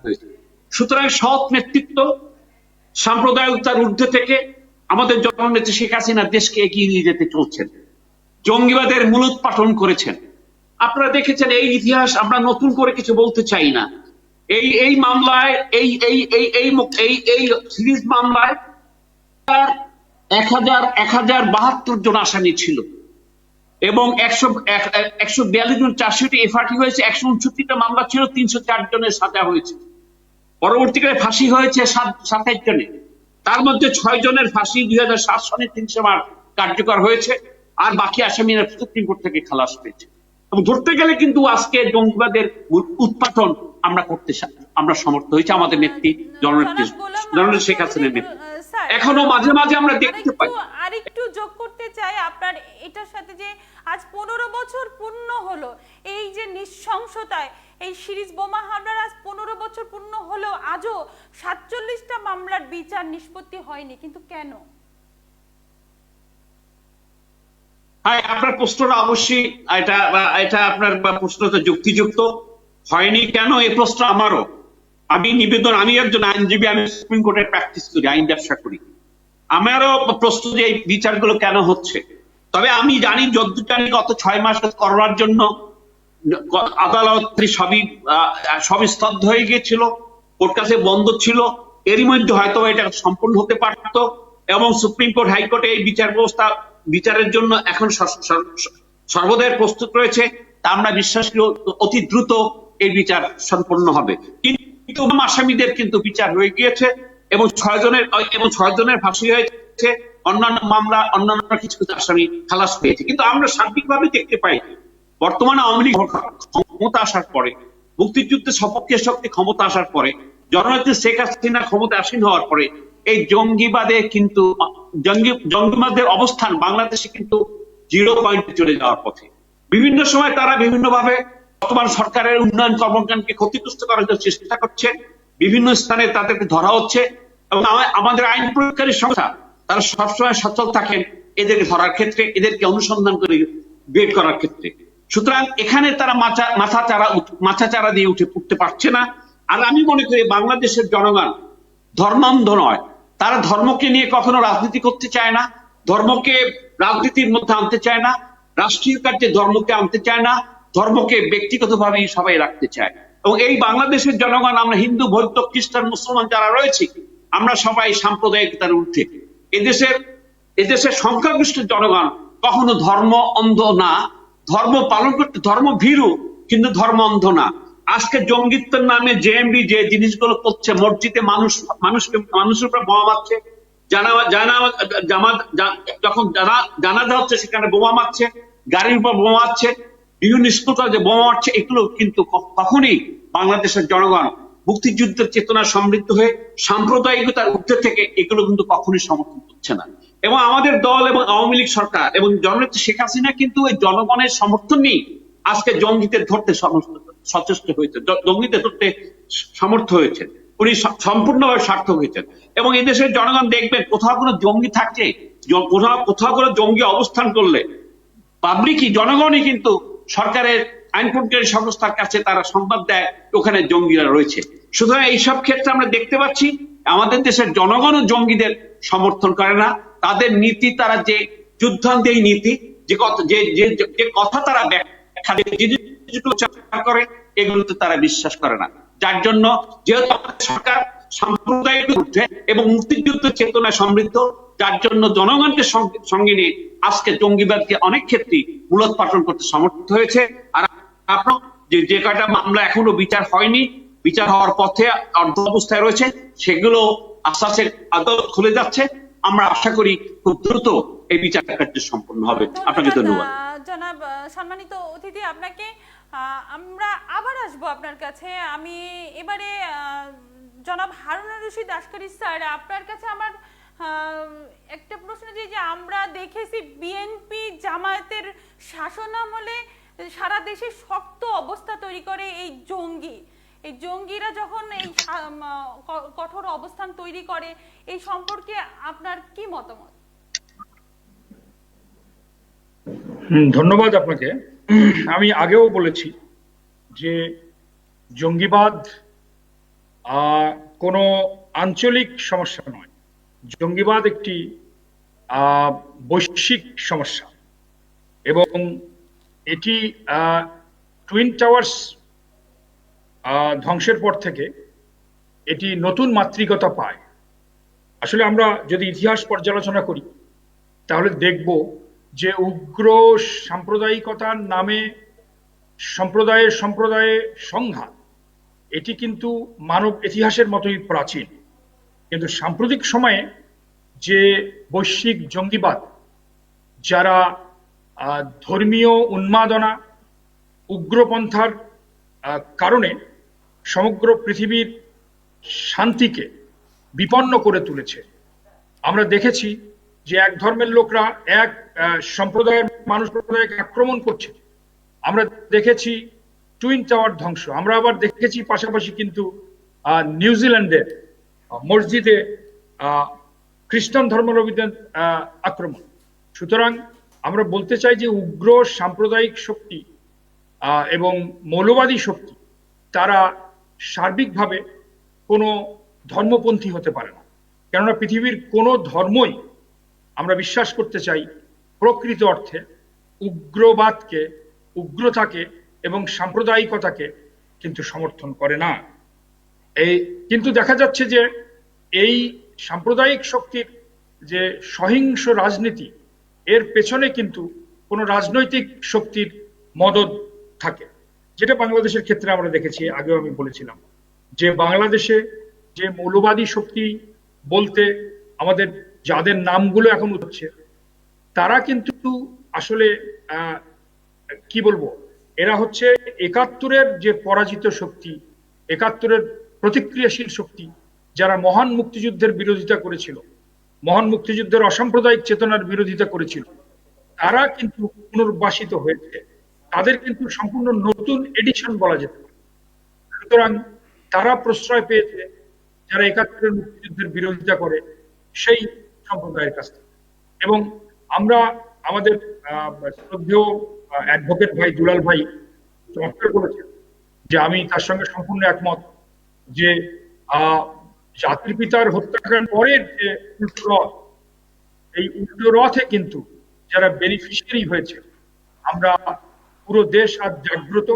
হয়েছে। সুতরাং সৎ নেতৃত্ব, সাম্প্রদায়িকতার ঊর্ধ্বে থেকে আমাদের জননেত্রী শেখ হাসিনা দেশকে এগিয়ে নিয়ে যেতে চলছেন, জঙ্গিবাদের মূলোৎপাটন করেছেন। আপনারা দেখেছেন এই ইতিহাস, আমরা নতুন করে কিছু বলতে চাই না। এই মামলায় এই সিরিজ মামলায় 1072 জন আসামি ছিল এবং 142 জন চার্জশিটে এফআরটি হয়েছে, 169টা মামলা ছিল, 304 জনের সাজা হয়েছে। পরবর্তীকালে ফাঁসি হয়েছে 27 জনের, তার মধ্যে 6 জনের ফাঁসি 2007 সনে 300 বার কার্যকর হয়েছে, আর বাকি আসামিরা সুপ্রিম কোর্ট থেকে খালাস পেয়েছে। এবং ধরতে গেলে কিন্তু আজকে জঙ্গিবাদের উৎপাটন আমরা সমর্থ হয়েছে আমাদের নেত্রী জননেত্রী শেখ হাসিনার নেতৃত্বে। এখনো মাঝে মাঝে আমরা দেখতে পাই। আরেকটু যোগ করতে চাই আপনার এটার সাথে, যে আজ 15 বছর পূর্ণ হলো এই যে নৃশংসতায় এই সিরিজ বোমা হামলার, আজ 15 বছর পূর্ণ হলো, আজও 47টা মামলার বিচার নিষ্পত্তি হয়নি, কিন্তু কেন? হ্যাঁ, আপনার প্রশ্নটা অবশ্যই এটা আপনার প্রশ্নটা যুক্তিযুক্ত। হয়নি কেন, এই প্রশ্ন আমারও। আমি একজন আইনজীবী, আমি সুপ্রিম কোর্টের প্র্যাকটিস করি, আইন ব্যবসা করি। আমারও প্রশ্ন যে এই বিচারগুলো কেন হচ্ছে। তবে আমি জানি, যতটুকু জানি, গত 6 মাস করোনার জন্য আদালত সবই স্তব্ধ হয়ে গিয়েছিল, কোর্ট কাছে বন্ধ ছিল। এরই মধ্যে হয়তো এটা সম্পূর্ণ হতে পারত এবং সুপ্রিম কোর্ট, হাইকোর্টে এই বিচারের জন্য এখন সর্বদাই প্রস্তুত রয়েছে। তা আমরা বিশ্বাস করি অতি দ্রুত এই বিচার সম্পন্ন হবে। কিন্তু আসামিদের কিন্তু বিচার হয়ে গিয়েছে এবং 6 জনের ফাঁসি হয়েছে, অন্যান্য মামলা অন্যান্য কিছু আসামি খালাস পেয়েছে। কিন্তু আমরা সার্বিকভাবে দেখতে পাই, বর্তমানে আওয়ামী লীগ ক্ষমতা আসার পরে, মুক্তিযুদ্ধের সপক্ষের শক্তি ক্ষমতা আসার পরে, জননেত্রী শেখ হাসিনা ক্ষমতা আসীন হওয়ার পরে এই জঙ্গিবাদের অবস্থান বাংলাদেশে কিন্তু 0 পয়েন্টে চলে যাওয়ার পথে। বিভিন্ন সময় তারা বিভিন্নভাবে বর্তমান সরকারের উন্নয়ন কর্মকাণ্ডকে ক্ষতিগ্রস্ত করার জন্য চেষ্টা করছে, বিভিন্ন স্থানে তাদেরকে ধরা হচ্ছে এবং আমাদের আইন প্রয়োগকারী সংস্থা তারা সবসময় সচল থাকেন এদেরকে ধরার ক্ষেত্রে, এদেরকে অনুসন্ধান করে বের করার ক্ষেত্রে। সুতরাং এখানে তারা মাথা চারা দিয়ে উঠতে পারছে না। আর আমি মনে করি বাংলাদেশের জনগণ ধর্মান্ধ নয়, তারা ধর্মকে নিয়ে কখনো রাজনীতি করতে চায় না, ধর্মকে রাজনীতির মধ্যে আনতে চায় না, রাষ্ট্রীয় কার্যে ধর্মকে আনতে চায় না, ধর্মকে ব্যক্তিগতভাবেই সবাই রাখতে চায়। এবং এই বাংলাদেশের জনগণ, আমরা হিন্দু, বৌদ্ধ, খ্রিস্টান, মুসলমান যারা রয়েছি, আমরা সবাই সাম্প্রদায়িকতার ঊর্ধ্বে। এদেশের সংখ্যাগরিষ্ঠ জনগণ কখনো ধর্ম অন্ধ না, ধর্ম পালন করতে ধর্ম ভীরু, কিন্তু ধর্ম অন্ধ না। আজকে জঙ্গিত্বের নামে জেএমবি যে জিনিসগুলো করছে, মসজিদে মানুষের উপর বোমা মারছে, যখন জানাজা হচ্ছে সেখানে বোমা মারছে, গাড়ির উপর বোমা মারছে, বিভিন্ন স্কুল কলেজে বোমা মারছে, এগুলো কিন্তু কখনই বাংলাদেশের জনগণ মুক্তিযুদ্ধের চেতনা সমৃদ্ধ হয়ে সাম্প্রদায়িকতার ঊর্ধ্বে থেকে এগুলো কিন্তু কখনই সমর্থন করছে না। এবং আমাদের দল এবং আওয়ামী লীগ সরকার এবং জননেত্রী শেখ হাসিনা কিন্তু এই জনগণের সমর্থন নিয়ে আজকে জঙ্গিদের ধরতে সচেষ্ট হয়েছে, জঙ্গিদের ধরতে সমর্থ হয়েছে, উনি সম্পূর্ণভাবে সার্থক হয়েছেন। এবং এই দেশের জনগণ দেখবেন, কোথাও কোনো জঙ্গি থাকছে, কোথাও কোনো জঙ্গি অবস্থান করলে পাবলিকই, জনগণই কিন্তু সরকারের আইন প্রয়োগকারী সংস্থার কাছে তারা সংবাদ দেয় ওখানে জঙ্গিরা রয়েছে। সুতরাং এইসব ক্ষেত্রে আমরা দেখতে পাচ্ছি আমাদের দেশের জনগণও জঙ্গিদের সমর্থন করে না। তাদের নীতি, তারা যে যুদ্ধান্তে নীতি, যে কথা তারা ব্যাখ্যা করে, এগুলোতে তারা বিশ্বাস করে না। যার জন্য যেহেতু সরকার সাম্প্রদায়িক ঊর্ধ্বে এবং মুক্তিযুদ্ধের চেতনায় সমৃদ্ধ, যার জন্য জনগণকে সঙ্গে নিয়ে আজকে জঙ্গিবাদকে অনেক ক্ষেত্রে মূলোৎপাটন করতে সমর্থ হয়েছে। আর আপনার যে কয়টা মামলা এখনো বিচার হয়নি, বিচার হওয়ার পথে অর্ধ অবস্থায় রয়েছে, সেগুলো আস্তে আস্তে আদালত খুলে যাচ্ছে। আমরা আশা করি খুব দ্রুত এই বিচার কার্য সম্পন্ন হবে। আপনাকে ধন্যবাদ। জনাব সম্মানিত অতিথি, আপনাকে আমরা আবার আসবো আপনার কাছে। আমি এবারে জনাব হারুনুর রশিদ আসকারী স্যার, আপনার কাছে আমার একটা প্রশ্ন যে আমরা দেখেছি বিএনপি জামায়াতের শাসনামলে সারা দেশে শক্ত অবস্থা তৈরি করে এই জঙ্গিরা যখন এই কঠোর অবস্থান তৈরি করে, এই সম্পর্কে আপনার কি মতামত? ধন্যবাদ আপনাকে। আমি আগেও বলেছি যে জঙ্গিবাদ কোনো আঞ্চলিক সমস্যা নয়, জঙ্গিবাদ একটি বৈশ্বিক সমস্যা এবং এটি টুইন টাওয়ার্স ধ্বংসের পর থেকে এটি নতুন মাত্রিকতা পায়। আসলে আমরা যদি ইতিহাস পর্যালোচনা করি তাহলে দেখব যে উগ্র সাম্প্রদায়িকতার নামে সম্প্রদায়ে সংঘাত এটি কিন্তু মানব ইতিহাসের মতোই প্রাচীন, কিন্তু সাম্প্রতিক সময়ে যে বৈশ্বিক জঙ্গিবাদ, যারা ধর্মীয় উন্মাদনা উগ্রপন্থার কারণে সমগ্র পৃথিবীর শান্তিকে বিপন্ন করে তুলেছে। আমরা দেখেছি যে এক ধর্মের লোকরা এক সম্প্রদায়ের সম্প্রদায়কে আক্রমণ করছে। আমরা দেখেছি টুইন টাওয়ার ধ্বংস। আমরা আবার দেখেছি পাশাপাশি কিন্তু নিউজিল্যান্ডের মসজিদে খ্রিস্টান ধর্মাবলম্বীদের আক্রমণ। সুতরাং আমরা বলতে চাই যে উগ্র সাম্প্রদায়িক শক্তি এবং মৌলবাদী শক্তি তারা সার্বিকভাবে কোনো ধর্মপন্থী হতে পারে না, কেননা পৃথিবীর কোনো ধর্মই আমরা বিশ্বাস করতে চাই প্রকৃত অর্থে উগ্রবাদকে, উগ্রতাকে এবং সাম্প্রদায়িকতাকে কিন্তু সমর্থন করে না। কিন্তু দেখা যাচ্ছে যে এই সাম্প্রদায়িক শক্তির যে সহিংস রাজনীতি, এর পেছনে কিন্তু কোনো রাজনৈতিক শক্তির মদদ থাকে, যেটা বাংলাদেশের ক্ষেত্রে আমরা দেখেছি। আগেও আমি বলেছিলাম যে বাংলাদেশে যে মৌলবাদী শক্তি বলতে আমাদের যাদের নামগুলো এখন উঠছে, তারা কিন্তু আসলে কি বলবো, এরা হচ্ছে ৭১-এর যে পরাজিত শক্তি, ৭১-এর প্রতিক্রিয়াশীল শক্তি, যারা মহান মুক্তিযুদ্ধের বিরোধিতা করেছিল, মহান মুক্তিযুদ্ধের অসাম্প্রদায়িক চেতনার বিরোধিতা করেছিল, তারা কিন্তু পুনর্বাসিত হয়েছে। তাদের কিন্তু সম্পূর্ণ নতুন এডিশন বলা যেতে পারে। সুতরাং তারা প্রশ্রয় পেয়েছে যারা ৭১-এর মুক্তিযুদ্ধের বিরোধিতা করে সেই সম্প্রদায়ের কাছ থেকে। এবং আমরা আমাদের শ্রদ্ধেয় অ্যাডভোকেট ভাই দুলাল ভাই চমৎকার বলেছেন, যে আমি তার সঙ্গে সম্পূর্ণ একমত, যে জাতির পিতার হত্যাকাণ্ড পরের যে উল্টো রথ, এই উল্টো রথে কিন্তু যারা বেনিফিশিয়ারি হয়েছে, আমরা পুরো দেশ আজ জাগ্রত।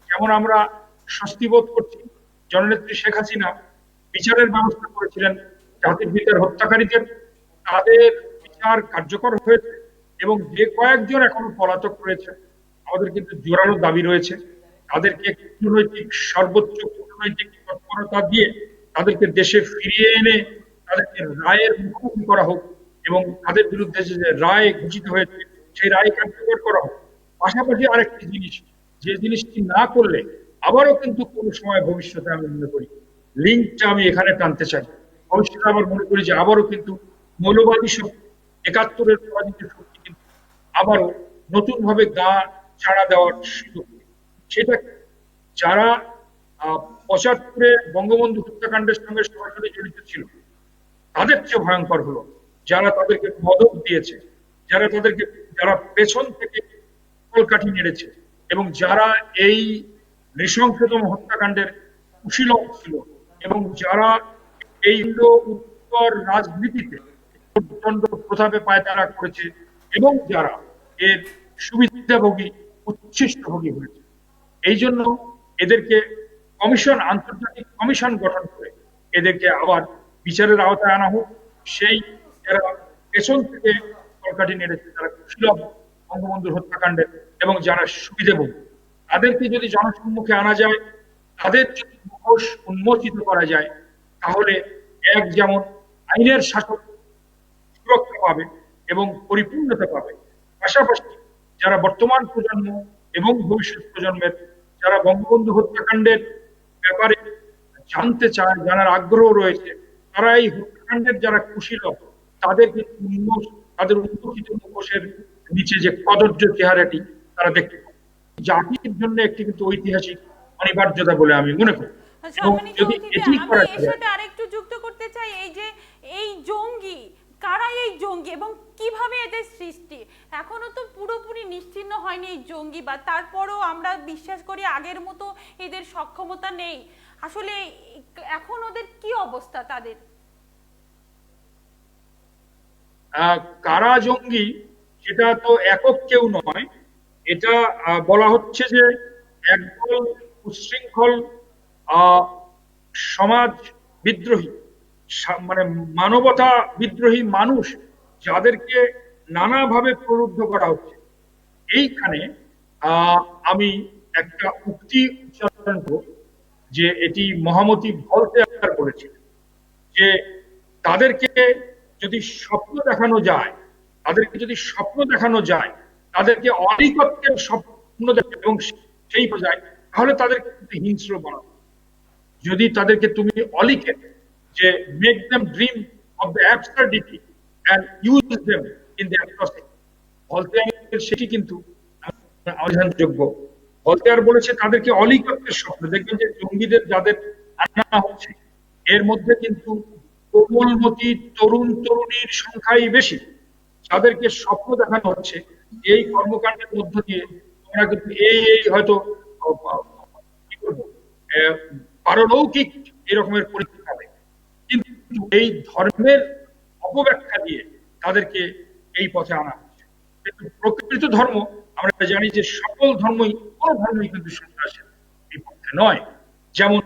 যেমন আমরা স্বস্তি বোধ করছি জননেত্রী শেখ হাসিনা বিচারের ব্যবস্থা করেছিলেন জাতির পিতার হত্যাকারীদের, তাদের বিচার কার্যকর হয়েছে এবং যে কয়েকজন এখনো পলাতক রয়েছে আমাদের কিন্তু জোরালো দাবি রয়েছে তাদেরকে কূটনৈতিক সর্বোচ্চ কূটনৈতিক তৎপরতা দিয়ে তাদেরকে দেশে ফিরিয়ে এনে তাদেরকে রায়ের মুখোমুখি করা হোক এবং তাদের বিরুদ্ধে যে রায় ঘোষিত হয়েছে সেই রায় কার্যকর করা হোক। পাশাপাশি আরেকটি জিনিস, যে জিনিসটি না করলে আবারও কিন্তু কোনো সময় ভবিষ্যতে আমি মনে করি, লিঙ্কটা আমি এখানে টানতে চাই, ভবিষ্যতে আবার মনে করি যে আবারও কিন্তু মৌলবাদী শক্তি, ৭১-এর পরাজিত শক্তি কিন্তু আবারও নতুন ভাবে গা ছাড়া দেওয়ার সুযোগ। সেটা যারা ৭৫-এ বঙ্গবন্ধু হত্যাকাণ্ডের সঙ্গে সরাসরি জড়িত ছিল তাদের চেয়ে ভয়ঙ্কর হলো যারা তাদেরকে মদত দিয়েছে, যারা পেছন থেকে কলকাঠি নেড়েছে এবং যারা এই নৃশংসতম হত্যাকাণ্ডের কুশীলব ছিল এবং যারা এই উত্তর রাজনীতিতে প্রথাপে পায়তারা করেছে এবং যারা এর সুবিধাভোগী উচ্ছিষ্টভোগী হয়েছে। এই জন্য এদেরকে আন্তর্জাতিক কমিশন গঠন করে এদেরকে আবার বিচারের আওতায় আনা হোক। সেই যারা পেছন থেকে কলকাঠি নেড়েছে, যারা কুশীলব বঙ্গবন্ধুর হত্যাকাণ্ডের এবং যারা সুবিধাভোগী, তাদেরকে যদি জনসম্মুখে আনা যায়, তাদের যদি মুখোশ উন্মোচিত করা যায়, তাহলে এক যেমন আইনের শাসন সুরক্ষা পাবে এবং পরিপূর্ণতা পাবে, পাশাপাশি যারা বর্তমান প্রজন্ম এবং ভবিষ্যৎ প্রজন্মের যারা বঙ্গবন্ধু হত্যাকাণ্ডের ব্যাপারে জানতে চায়, জানার আগ্রহ রয়েছে, তারা এই হত্যাকাণ্ডের যারা কুশীলব তাদের কিন্তু তাদের উন্মোচিত মুখোশের নিচে যে কদর্য চেহারাটি তারা দেখতে পায়। জাতির জন্য একটি কিন্তু ঐতিহাসিক অনিবার্যতা বলে আমি মনে করি। এবং সম্মানিত যদি অতিথি, এটি আমি করা এর যায়, সাথে আরেকটু যুক্ত করতে চাই, এই যে এই জঙ্গি কারা, এই জঙ্গি এবং কিভাবে এদের সৃষ্টি, এখনো তো পুরোপুরি নিশ্চিহ্ন হয়নি এই জঙ্গিবাদ। তারপরও আমরা বিশ্বাস করি আগের মতো এদের সক্ষমতা নেই। আসলে এখন ওদের কি অবস্থা তাদের? কারা জঙ্গি সেটা তো একক কেউ নয়, এটা বলা হচ্ছে যে একদল উচ্ছৃঙ্খল সমাজ বিদ্রোহী, মানে মানবতা বিদ্রোহী মানুষ, যাদেরকে নানাভাবে প্রলুব্ধ করা হচ্ছে। এইখানে আমি একটা উক্তি উচ্চারণ করব, যে এটি মহামতি ভলতেয়ার বলেছিলেন, যে তাদেরকে যদি স্বপ্ন দেখানো যায়, তাদেরকে অলিকত্বের স্বপ্ন এবং সেই যায়, তাহলে তাদেরকে হিংস্র বানানো। যদি তাদেরকে তুমি অলিকে, যে make them dream of the absurdity and use them in the atrocity, ভলতেয়ারের সেটি কিন্তু অবিধানযোগ্য। ভলতেয়ার বলেছে তাদেরকে অলিকত্বের স্বপ্ন। দেখবেন যে জঙ্গিদের যাদের আনা হচ্ছে, এর মধ্যে কিন্তু কোমলমতি তরুণ তরুণীর সংখ্যাই বেশি, যাদেরকে স্বপ্ন দেখানো হচ্ছে এই কর্মকাণ্ডের মধ্য দিয়ে তোমরা কিন্তু এই হয়তো কি বলবো, পারলৌকিক এরকমের পরীক্ষা হবে। কিন্তু এই ধর্মের অপব্যাখ্যা দিয়ে তাদেরকে এই পথে আনা হচ্ছে। কিন্তু প্রকৃত ধর্ম আমরা জানি যে সকল ধর্মই, কোন ধর্মই কিন্তু সন্ত্রাসের বিপক্ষে নয়। যেমন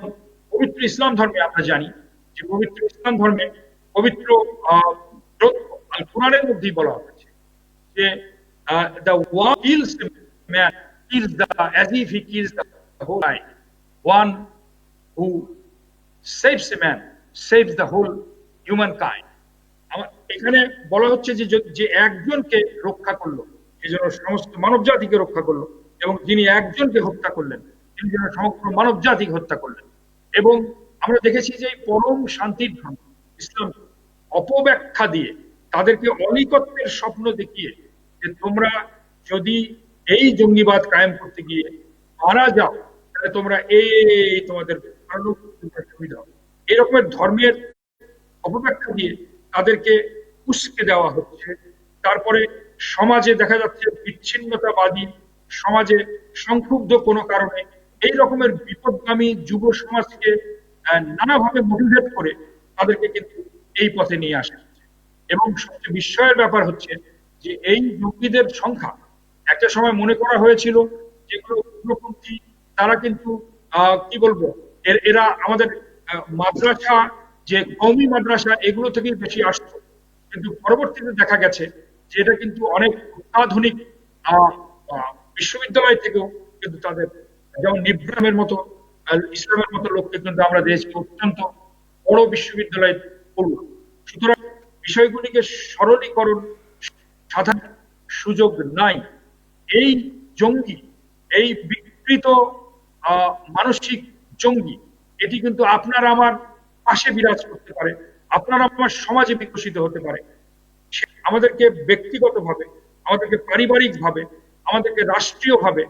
পবিত্র ইসলাম ধর্মে আমরা জানি যে পবিত্র ইসলাম ধর্মে পবিত্র গ্রন্থ আল কুরআনের মধ্যেই বলা হয়েছে যে the one kills a man kills the as if he kills the whole life, one who saves a man saves the whole humankind. এখানে বলা হচ্ছে যে যে একজনকে রক্ষা করলো সেজন্য সমস্ত মানব জাতিকে রক্ষা করলো, এবং যিনি একজনকে হত্যা করলেন তিনি যেন সমগ্র মানব জাতিকে হত্যা করলেন। এবং আমরা দেখেছি যে পরম শান্তির ধর্ম ইসলাম অপব্যাখ্যা দিয়ে তাদেরকে অলিকত্বের স্বপ্ন দেখিয়ে যে তোমরা যদি এই জঙ্গিবাদ কায়েম করতে গিয়ে মারা যাও, তাহলে তোমরা এই তোমাদের সুবিধা হবে, এরকমের ধর্মের অপব্যাখ্যা দিয়ে তাদেরকে উস্কে দেওয়া হচ্ছে। তারপরে সমাজে দেখা যাচ্ছে বিচ্ছিন্নতাবাদী সমাজে সংক্ষুব্ধ কোনো কারণে এই রকমের বিপদগামী যুব সমাজকে নানাভাবে মোটিভেট করে তাদেরকে কিন্তু এই পথে নিয়ে আসা হচ্ছে। এবং সবচেয়ে বিস্ময়ের ব্যাপার হচ্ছে যে এই জঙ্গিদের সংখ্যা একটা সময় মনে করা হয়েছিল যেগুলো উগ্রপন্থী, তারা কিন্তু কি বলবো, এরা আমাদের মাদ্রাসা, যে কওমি মাদ্রাসা, এগুলো থেকেই বেশি আসতো। কিন্তু পরবর্তীতে দেখা গেছে যে এটা কিন্তু অনেক অত্যাধুনিক বিশ্ববিদ্যালয় থেকেও কিন্তু তাদের, যেমন নিব্রামের মতো ইসলামের মতো লোককে কিন্তু আমরা দেখছি অত্যন্ত বড় বিশ্ববিদ্যালয়ে পড়লো। সুতরাং বিষয়গুলিকে সরলীকরণ সাধারণ সুযোগ নাই। এই জঙ্গি, এই বিকৃত মানসিক জঙ্গি, এটি কিন্তু আপনার আমার পাশে বিরাজ করতে পারে, আপনার আমার সমাজে বিকশিত হতে পারে। আমাদেরকে ব্যক্তিগতভাবে, আমাদেরকে পারিবারিকভাবে, আমাদেরকে রাষ্ট্রীয়ভাবে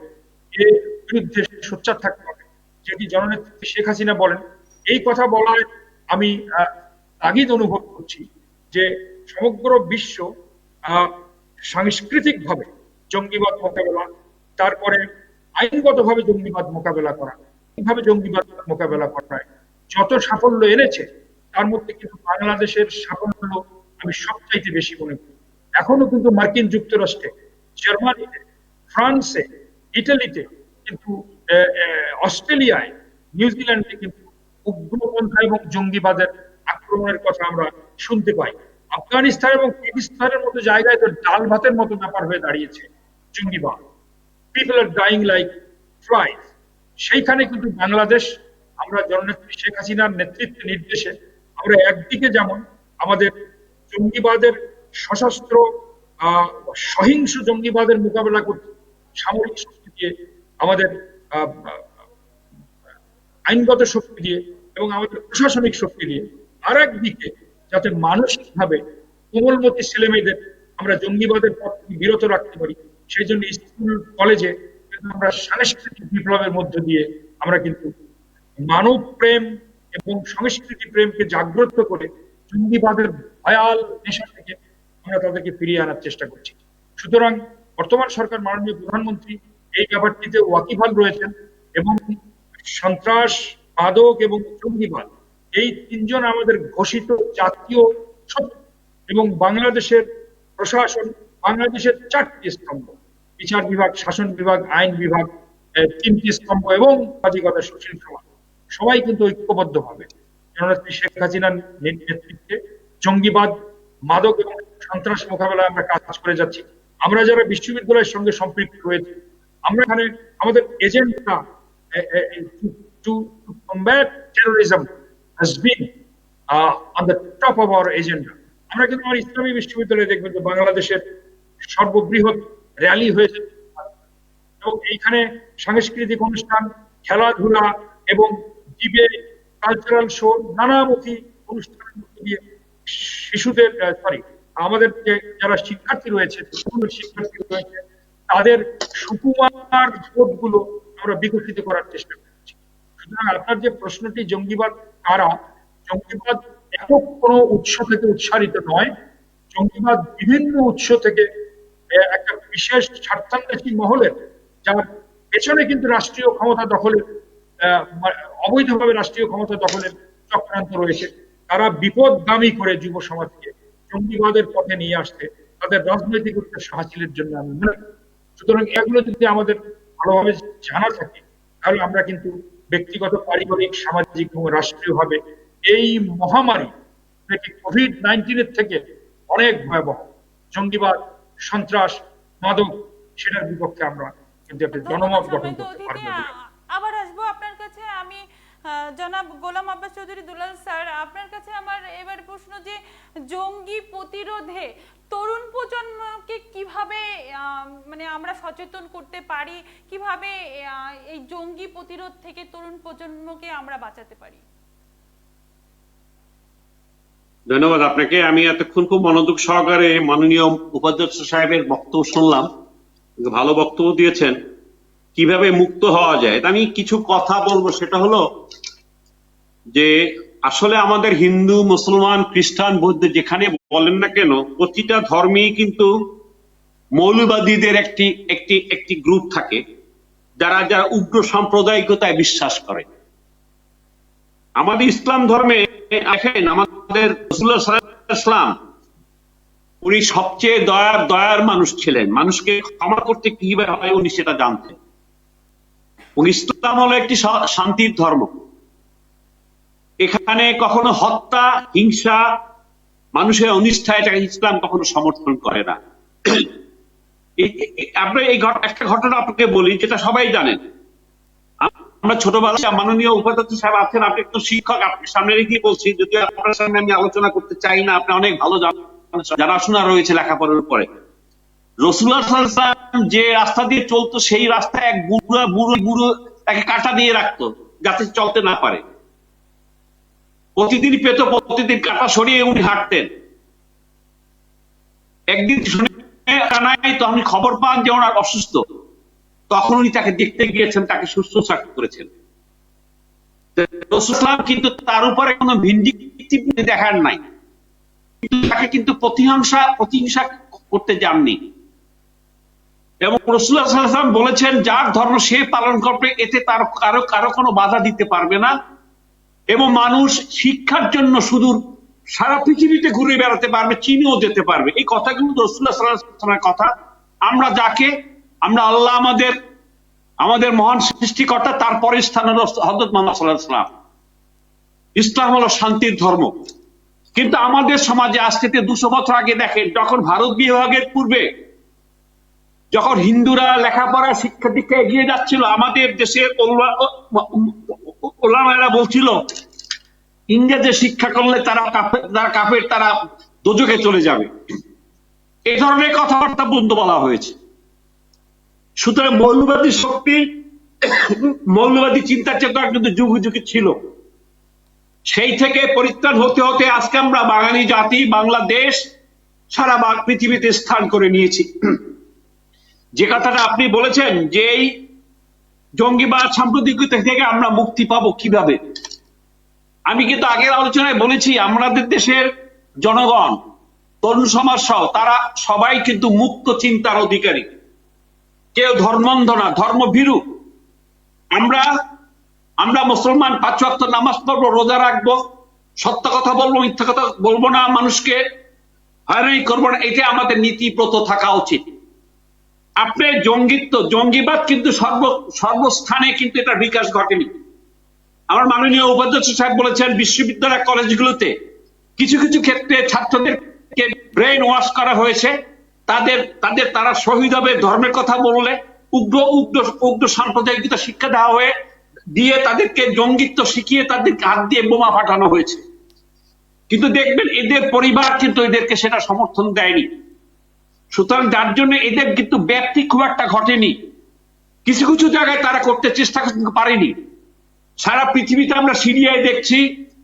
এর বিরুদ্ধে সোচ্চার থাকতে হবে। যেটি জননেত্রী শেখ হাসিনা বলেন, এই কথা বলায় আমি তাগিদ অনুভব করছি যে সমগ্র বিশ্ব সাংস্কৃতিকভাবে জঙ্গিবাদ মোকাবেলা, তারপরে আইনগতভাবে জঙ্গিবাদ মোকাবেলা করা, কিভাবে জঙ্গিবাদ মোকাবেলা করা যত সাফল্য এনেছে, তার মধ্যে কিন্তু বাংলাদেশের সাফল্য আমি সবচাইতে বেশি মনে করি। এখনো কিন্তু মার্কিন যুক্তরাষ্ট্রে, জার্মানিতে, ফ্রান্সে, ইটালিতে, কিন্তু অস্ট্রেলিয়ায়, নিউজিল্যান্ডে কিন্তু উগ্রপন্থা এবং জঙ্গিবাদের আক্রমণের কথা আমরা শুনতে পাই। আফগানিস্তান এবং পাকিস্তানের মতো জায়গায় তো ডাল ভাতের মতো ব্যাপার হয়ে দাঁড়িয়েছে জঙ্গিবাদ। পিপল আর ডাইং লাইক ফ্লাইজ। সেইখানে কিন্তু বাংলাদেশ, আমরা জননেত্রী শেখ হাসিনার নেতৃত্বে নির্দেশে আমরা একদিকে যেমন আমাদের জঙ্গিবাদের সশস্ত্র সহিংস জঙ্গিবাদের মোকাবেলা করতে সামরিক শক্তি দিয়ে, আমাদের আইনগত শক্তি দিয়ে এবং আমাদের প্রশাসনিক শক্তি দিয়ে, আর একদিকে যাতে মানসিকভাবে কোমলমতি ছেলে মেয়েদের আমরা জঙ্গিবাদের পথ থেকে বিরত রাখতে পারি, সেই জন্য স্কুল কলেজে কিন্তু আমরা সাংস্কৃতিক বিপ্লবের মধ্য দিয়ে আমরা কিন্তু মানব প্রেম এবং সংস্কৃতি প্রেমকে জাগ্রত করে জঙ্গিবাদের ভয়াল নেশা থেকে আমরা তাদেরকে ফিরিয়ে আনার চেষ্টা করছি। সুতরাং বর্তমান সরকার, মাননীয় প্রধানমন্ত্রী এই ব্যাপারটিতে ওয়াকিবহাল রয়েছেন এবং সন্ত্রাস, মাদক এবং জঙ্গিবাদ এই তিনজন আমাদের ঘোষিত জাতীয় শত্রু এবং বাংলাদেশের প্রশাসন, বাংলাদেশের 4টি স্তম্ভ, বিচার বিভাগ, শাসন বিভাগ, আইন বিভাগ, 3টি স্তম্ভ এবং সামাজিকতা, সুশীল সমাজ, সবাই কিন্তু ঐক্যবদ্ধভাবে জননেত্রী শেখ হাসিনার নেতৃত্বে জঙ্গিবাদ, মাদক এবং সন্ত্রাস মোকাবেলায় আমরা কাজ করে যাচ্ছি। আমরা যারা বিশ্ববিদ্যালয়ের সঙ্গে সম্পৃক্ত রয়েছে, আমরা এখানে আমাদের agenda to combat terrorism has been on the top of our agenda. আমরা কিন্তু আমার ইসলামী বিশ্ববিদ্যালয়ে দেখবেন যে বাংলাদেশের সর্ববৃহৎ র্যালি হয়েছে এবং এইখানে সাংস্কৃতিক অনুষ্ঠান, খেলাধুলা এবং ডিবেট, কালচারাল শো, নানামুখী অনুষ্ঠানের মধ্যে দিয়ে শিশুদের আমাদের যারা শিক্ষার্থী রয়েছে, স্কুলের শিক্ষার্থী রয়েছে, তাদের সুকুমার বোধগুলো আমরা বিকশিত করার চেষ্টা করছি। সুতরাং আপনার যে প্রশ্নটি, জঙ্গিবাদ কারা, জঙ্গিবাদ একক কোনো উৎস থেকে উৎসারিত নয়, জঙ্গিবাদ বিভিন্ন উৎস থেকে একটা বিশেষ স্বার্থান্বেষী মহলের, যার পেছনে কিন্তু রাষ্ট্রীয় ক্ষমতা দখলের, অবৈধভাবে রাষ্ট্রীয় ক্ষমতা দখলের চক্রান্ত রয়েছে, তারা বিপদগামী করে যুব সমাজকে জঙ্গিবাদের পথে নিয়ে আসতে তাদের রাজনৈতিক উদ্দেশ্য হাসিলের জন্য আমি মনে করি। সুতরাং এগুলো যদি আমাদের ভালোভাবে জানা থাকে, তাহলে আমরা কিন্তু ব্যক্তিগত, পারিবারিক, সামাজিক এবং রাষ্ট্রীয়ভাবে এই মহামারী কোভিড-19 থেকে অনেক ভয়াবহ জঙ্গিবাদ, সন্ত্রাস, মাদক, সেটার বিপক্ষে আমরা কিন্তু একটা জনমত গঠন করতে পারবো। আবার আসবো আপনার কাছে। আমি জনাব গোলাম আব্বাস চৌধুরী দুলাল স্যার, আপনার কাছে আমার এবার প্রশ্ন যে জঙ্গি প্রতিরোধে তরুণ প্রজন্মকে কিভাবে মানে আমরা সচেতন করতে পারি, কিভাবে এই জঙ্গি প্রতিরোধ থেকে তরুণ প্রজন্মকে আমরা বাঁচাতে পারি? ধন্যবাদ আপনাকে। আমি এতক্ষণ খুব মনোযোগ সহকারে মাননীয় উপাধ্যক্ষ সাহেবের বক্তব্য শুনলাম, ভালো বক্তব্য দিয়েছেন। কিভাবে মুক্ত হওয়া যায়, আমি কিছু কথা বলবো। সেটা হলো যে আসলে আমাদের হিন্দু, মুসলমান, খ্রিস্টান, বৌদ্ধ যেখানে বলেন না কেন, প্রতিটা ধর্মেই কিন্তু মৌলবাদীদের একটি গ্রুপ থাকে যারা উগ্র সাম্প্রদায়িকতায় বিশ্বাস করে। আমাদের ইসলাম ধর্মে দেখেন, আমাদের রাসূলুল্লাহ সাল্লাল্লাহু আলাইহি ওয়াসাল্লাম উনি সবচেয়ে দয়ার মানুষ ছিলেন। মানুষকে ক্ষমা করতে কিভাবে হয় উনি সেটা জানতেন। ইসলাম হলো একটি শান্তির ধর্ম। এখানে কখনো হত্যা, হিংসা, মানুষের অনিষ্ঠা, এটাকে ইসলাম কখনো সমর্থন করে না। আপনি একটা ঘটনা আপনাকে বলি, যেটা সবাই জানেন। আমরা ছোটবেলায়, মাননীয় উপাধ্যক্ষ সাহেব আছেন, আপনি একটু শিক্ষক, আপনার সামনে রেখে বলছি, যদি আপনার সামনে আমি আলোচনা করতে চাই না, আপনি অনেক ভালো জানাশোনা রয়েছে লেখাপড়ার উপরে। রাসূলুল্লাহ সাল্লাল্লাহু আলাইহি ওয়াসাল্লাম যে রাস্তা দিয়ে চলতো, সেই রাস্তায় এক বুড়ো তাকে কাঁটা দিয়ে রাখতো যাতে চলতে না পারে। প্রতিদিন পেত, প্রতিদিন কাঁটা সরিয়ে উনি হাঁটতেন। একদিন শুনে তখন খবর পান যে ওনার অসুস্থ, তখন উনি তাকে দেখতে গিয়েছেন, তাকে সুস্থ করেছেন। রাসূলুল্লাহ কিন্তু তার উপরে কোনো ভিন্ডিকটিভ দেখার নাই, কিন্তু তাকে কিন্তু প্রতিহিংসা করতে যাননি। এবং রাসূলুল্লাহ সাল্লাল্লাহু আলাইহি ওয়াসাল্লাম বলেছেন, যার ধর্ম সে পালন করবে, এতে তার কারো কোনো বাধা দিতে পারবে না। এবং মানুষ শিক্ষার জন্য সুদূর সারা পৃথিবীতে ঘুরে বেড়াতে পারবে, চীনেও যেতে পারবে। এই কথাগুলো রাসূলুল্লাহ সাল্লাল্লাহু আলাইহি ওয়াসাল্লামের কথা। আমরা আল্লাহ আমাদের মহান সৃষ্টিকর্তা, তারপরে স্থান হলো হযরত মুহাম্মদ সাল্লাল্লাহু আলাইহি ওয়াসাল্লাম। ইসলাম হলো শান্তির ধর্ম। কিন্তু আমাদের সমাজে আজ থেকে 200 বছর আগে দেখেন, যখন ভারত বিভাগের পূর্বে যখন হিন্দুরা লেখাপড়া, শিক্ষা দীক্ষা এগিয়ে যাচ্ছিল, আমাদের দেশের ওলামারা বলছিল ইংরেজি শিক্ষা করলে তারা কাফের, তারা দোজখে চলে যাবে। এই ধরনের কথাবার্তা বন্ধ বলা হয়েছে। সুতরাং মৌলবাদী শক্তি, মৌলবাদী চিন্তা চেতনা কিন্তু যুগে যুগে ছিল। সেই থেকে পরিত্রাণ হতে হতে আজকে আমরা বাঙালি জাতি, বাংলাদেশ সারা পৃথিবীতে স্থান করে নিয়েছি। যে কথাটা আপনি বলেছেন যে এই জঙ্গিবাদ সাম্প্রদায়িকতা থেকে আমরা মুক্তি পাবো কিভাবে, আমি কিন্তু আগের আলোচনায় বলেছি আমাদের দেশের জনগণ, তরুণ সমাজ সহ তারা সবাই কিন্তু মুক্ত চিন্তার অধিকারী, কেউ ধর্মান্ধ না, ধর্মভীরু। আমরা মুসলমান 5 ওয়াক্ত নামাজ পড়বো, রোজা রাখবো, সত্য কথা বলবো, মিথ্যা কথা বলবো না, মানুষকে হয়রানি করবো না, এটা আমাদের নীতিব্রত থাকা উচিত। আপনার জঙ্গিবাদ কিন্তু সর্বস্থানে কিন্তু এটা বিকাশ ঘটেনি। আমার মাননীয় উপাধ্যক্ষ সাহেব বলেছেন বিশ্ববিদ্যালয় কলেজগুলোতে কিছু কিছু ক্ষেত্রে ছাত্রদেরকে ব্রেন ওয়াশ করা হয়েছে, তারা শহীদ হবে ধর্মের কথা বললে, উগ্র সাম্প্রদায়িকতা শিক্ষা দেওয়া দিয়ে তাদেরকে জঙ্গিত্ব শিখিয়ে তাদেরকে হাত দিয়ে বোমা ফাটানো হয়েছে। কিন্তু দেখবেন এদের পরিবার কিন্তু এদেরকে সেটা সমর্থন দেয়নি। সুতরাং যার জন্য এদের কিন্তু ব্যাপ্তি খুব একটা ঘটেনি। কিছু কিছু জায়গায় তারা করতে চেষ্টা করতে পারেনি। সারা পৃথিবীতে আমরা সিরিয়ায় দেখছি,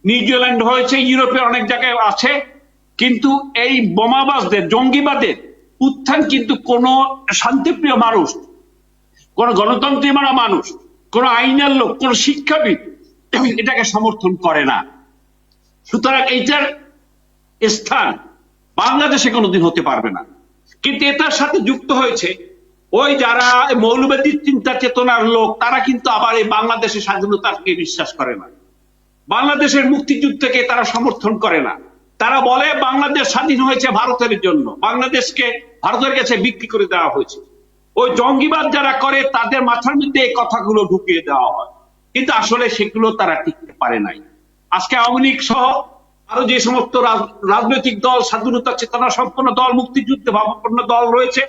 নিউজিল্যান্ড হয়েছে, ইউরোপে অনেক জায়গায় আছে, কিন্তু এই বোমাবাজদের জঙ্গিবাদের উত্থান কিন্তু কোন শান্তিপ্রিয় মানুষ, কোন গণতন্ত্রী মানা মানুষ, কোন আইনের লোক, কোন শিক্ষাবিদ এটাকে সমর্থন করে না। সুতরাং এইটার স্থান বাংলাদেশে কোনোদিন হতে পারবে না। কিন্তু এটার সাথে যুক্ত হয়েছে ওই যারা মৌলবাদী চিন্তা চেতনার লোক, তারা কিন্তু আবার এই বাংলাদেশের স্বাধীনতাকে বিশ্বাস করে না, বাংলাদেশের মুক্তিযুদ্ধকে তারা সমর্থন করে না। তারা বলে বাংলাদেশ স্বাধীন হয়েছে ভারতের জন্য, বাংলাদেশকে ভারতের কাছে বিক্রি করে দেওয়া হয়েছে। ওই জঙ্গিবাদ যারা করে তাদের মাথার মধ্যে এই কথাগুলো ঢুকিয়ে দেওয়া হয়, কিন্তু আসলে সেগুলো তারা টিকতে পারে নাই। আজকে আওয়ামী লীগ সহ আরো যে সমস্ত রাজনৈতিক দল, স্বাধীনতা চেতনা সম্পন্ন দল, মুক্তিযুদ্ধে ভাবাপন্ন দল রয়েছে,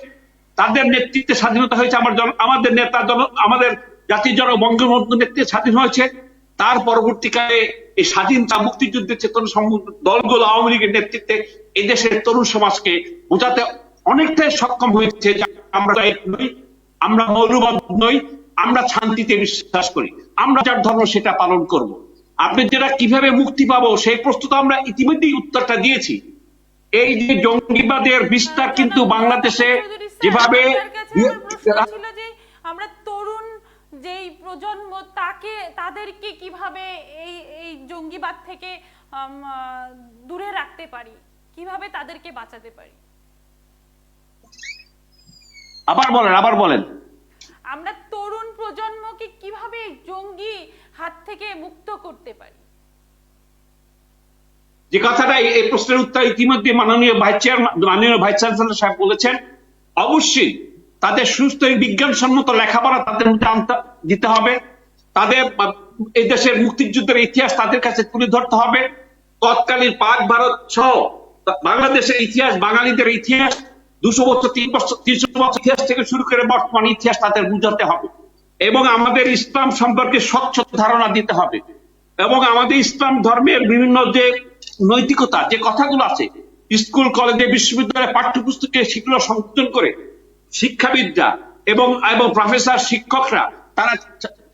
তাদের নেতৃত্বে স্বাধীনতা হয়েছে। আমাদের নেতা আমাদের জাতির জনক বঙ্গবন্ধু নেতৃত্বে স্বাধীন হয়েছে। তার পরবর্তীকালে এই স্বাধীনতা মুক্তিযুদ্ধের চেতনা সম্পন্ন দলগুলো আওয়ামী লীগের নেতৃত্বে এদেশের তরুণ সমাজকে বোঝাতে অনেকটাই সক্ষম হয়েছে যে আমরা নই, আমরা মৌলবাদ নই, আমরা শান্তিতে বিশ্বাস করি, আমরা যার ধর্ম সেটা পালন করব। আপনি যেটা কিভাবে মুক্তি পাবো সেই প্রশ্ন তো আমরা ইতিমধ্যেই উত্তরটা দিয়েছি। এই যে জঙ্গিবাদের বিস্তার কিন্তু বাংলাদেশে যেভাবে আমরা তরুণ যেই প্রজন্ম তাদেরকে কিভাবে এই জঙ্গিবাদ থেকে দূরে রাখতে পারি, কিভাবে তাদেরকে বাঁচাতে পারি? আবার বলেন। আমরা তরুণ প্রজন্মকে কিভাবে জঙ্গি হাত থেকে মুক্ত করতে পারি? যে কথাটা এই প্রশ্নের উত্তর ইতিমধ্যে মাননীয় ভাইস চ্যান্সেলর সাহেব বলেছেন। অবশ্যই তাদের সুস্থ বিজ্ঞানসম্মত লেখাপড়া তাদের মধ্যে দিতে হবে, তাদের এই দেশের মুক্তিযুদ্ধের ইতিহাস তাদের কাছে তুলে ধরতে হবে। তৎকালীন পাক ভারত সহ বাংলাদেশের ইতিহাস, বাঙালিদের ইতিহাস, 200 বছর 300 বছর ইতিহাস থেকে শুরু করে বর্তমান ইতিহাস তাদের বুঝাতে হবে, এবং আমাদের ইসলাম সম্পর্কে স্বচ্ছ ধারণা দিতে হবে, এবং আমাদের ইসলাম ধর্মের বিভিন্ন যে নৈতিকতা যে কথাগুলো আছে স্কুল কলেজে বিশ্ববিদ্যালয়ে পাঠ্যপুস্তকে সেগুলো সংযোজন করে শিক্ষাবিদরা এবং প্রফেসর শিক্ষকরা তারা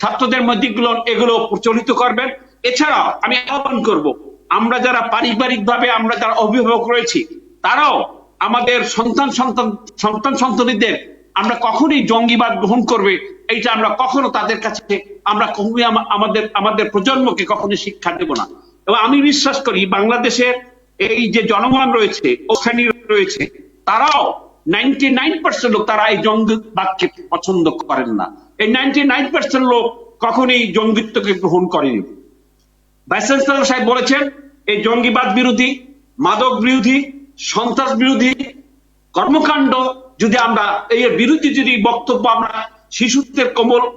ছাত্রদের মধ্যে এগুলো প্রচলিত করবেন। এছাড়াও আমি আহ্বান করব, আমরা যারা পারিবারিক ভাবে আমরা যারা অভিভাবক রয়েছি তারাও আমাদের সন্তানদের আমরা কখনোই জঙ্গিবাদ গ্রহণ করবে এইটা আমরা কখনো তাদের কাছে আমরা কখনোই আমাদের প্রজন্মকে কখনোই শিক্ষা দেব না। এবং আমি বিশ্বাস করি বাংলাদেশের এই যে জনগণ রয়েছে, শ্রেণী রয়েছে, তারাও 99% লোক তারা এই জঙ্গিবাদকে পছন্দ করেন না। এই 99% লোক কখনোই জঙ্গিত্বকে গ্রহণ করেনি। ভাইস চ্যান্সেলর সাহেব বলেছেন এই জঙ্গিবাদ বিরোধী, মাদক বিরোধী, সন্ত্রাস বিরোধী কর্মকাণ্ড যদি আমরা এর বিরুদ্ধে যদি বক্তব্য আমরা শিশুদের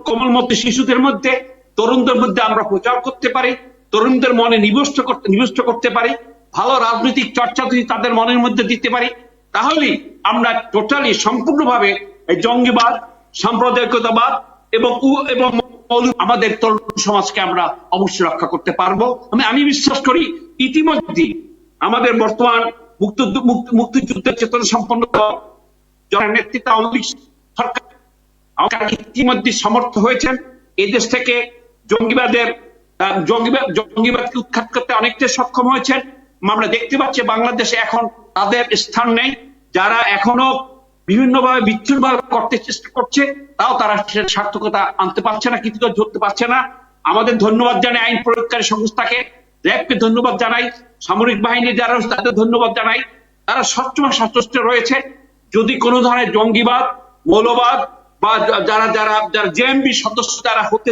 কোমলমতি শিশুদের মধ্যে, তরুণদের মধ্যে আমরা প্রচার করতে পারি, তরুণদের মনে নিবিষ্ট করতে পারি, ভালো রাজনৈতিক চর্চা যদি তাদের মনের মধ্যে দিতে পারি, তাহলেই আমরা টোটালি সম্পূর্ণভাবে এই জঙ্গিবাদ, সাম্প্রদায়িকতাবাদ এবং আমাদের তরুণ সমাজকে আমরা অবশ্যই রক্ষা করতে পারবো। আমি বিশ্বাস করি ইতিমধ্যে আমাদের বর্তমান মুক্তিযুদ্ধের চেতনা সম্পন্ন নেতৃত্ব আওয়ামী লীগ সরকার ইতিমধ্যে সমর্থ হয়েছেন। এদেশ থেকে জঙ্গিবাদকে উৎখাত করতে অনেকটা সক্ষম হয়েছেন। আমরা দেখতে পাচ্ছি বাংলাদেশে এখন তাদের স্থান নেই। যারা এখনো বিভিন্নভাবে বিচ্ছিন্নভাবে করতে চেষ্টা করছে, তাও তারা সার্থকতা আনতে পারছে না, কিছু ধরতে পারছে না। আমাদের ধন্যবাদ জানাই আইন প্রয়োগকারী সংস্থাকে, র্যাবকে ধন্যবাদ জানাই, সামরিক বাহিনী যারা তাদের ধন্যবাদ জানাই। তারা সবসময় সচেষ্ট রয়েছে। যদি কোনো ধরনের জঙ্গিবাদ, মৌলবাদ বা যারা যারা যারা জেএমবি সদস্য যারা করতে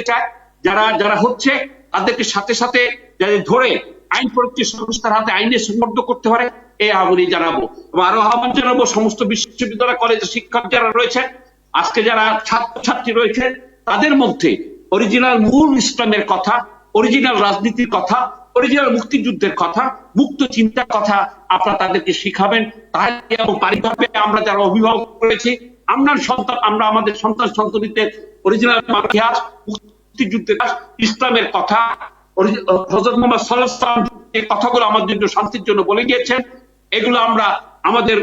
চায় যারা হচ্ছে, তাদেরকে সাথে সাথে যাদের ধরে আইন প্রয়োগকারী সংস্থার হাতে আইনে সুমর্দ করতে পারে, এই আহ্বানই জানাবো। এবং আরো আহ্বান জানাবো সমস্ত বিশ্ববিদ্যালয় কলেজের শিক্ষক যারা রয়েছে, আজকে যারা ছাত্রছাত্রী রয়েছে, তাদের মধ্যে অরিজিনাল মূল ইসলামের কথা, অরিজিনাল রাজনীতির কথা, অরিজিনাল মুক্তিযুদ্ধের কথা, মুক্ত চিন্তার কথা আপনারা তাদেরকে শিখাবেন। তাই এবং পারিভাবে আমরা যারা অভিভাবক রয়েছি, আমরা আমাদের সন্তান সন্ততিদের অরিজিনাল ইতিহাস, মুক্তিযুদ্ধের ইসলামের কথা, হযরত মুহাম্মদ সাল্লাল্লাহু আলাইহি ওয়াসাল্লাম যে কথাগুলো আমাদের জন্য শান্তির জন্য বলে গিয়েছেন, এগুলো আমরা আমাদের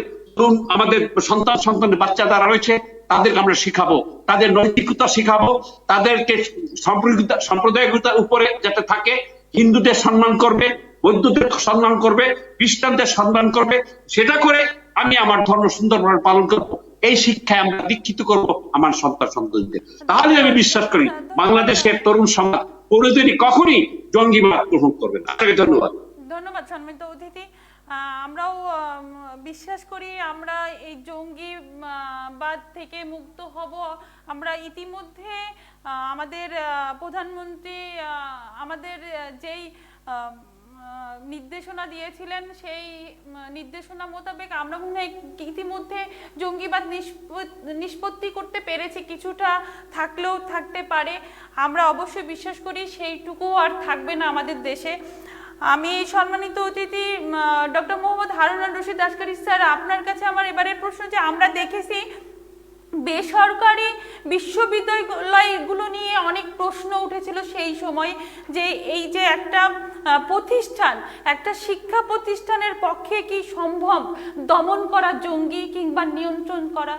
সন্তানের বাচ্চা যারা রয়েছে তাদেরকে আমরা শিখাবো, তাদের নৈতিকতা শিখাবো, তাদেরকে সাম্প্রদায়িকতার উপরে যাতে থাকে, হিন্দুদের সম্মান করবে, বৌদ্ধদের সম্মান করবে, খ্রিস্টানদের সম্মান করবে, সেটা করে আমি আমার ধর্ম সুন্দরভাবে পালন করবো। এই শিক্ষায় আমরা দীক্ষিত করব আমার সন্তান সন্ততিদের। তাহলে আমি বিশ্বাস করি বাংলাদেশের তরুণ সমাজ কোনোদিনই কখনই জঙ্গিবাদ গ্রহণ করবে না। ধন্যবাদ। ধন্যবাদ সম্মানিত অতিথি। আমরাও বিশ্বাস করি আমরা এই জঙ্গিবাদ থেকে মুক্ত হব। আমরা ইতিমধ্যে আমাদের প্রধানমন্ত্রী আমাদের যেই নির্দেশনা দিয়েছিলেন, সেই নির্দেশনা মোতাবেক আমরা মনে হয় ইতিমধ্যে জঙ্গিবাদ নিষ্পত্তি করতে পেরেছি। কিছুটা থাকলেও থাকতে পারে, আমরা অবশ্যই বিশ্বাস করি সেইটুকু আর থাকবে না আমাদের দেশে। আমি সম্মানিত অতিথি ডক্টর মোহাম্মদ হারুন আর রশিদ আসকারী স্যার, আপনার কাছে আমার এবারের প্রশ্ন যে আমরা দেখেছি বেসরকারি বিশ্ববিদ্যালয়গুলো নিয়ে অনেক প্রশ্ন উঠেছিল সেই সময়, যে এই যে একটা প্রতিষ্ঠান, একটা শিক্ষা প্রতিষ্ঠানের পক্ষে কি সম্ভব দমন করা জঙ্গি কিংবা নিয়ন্ত্রণ করা?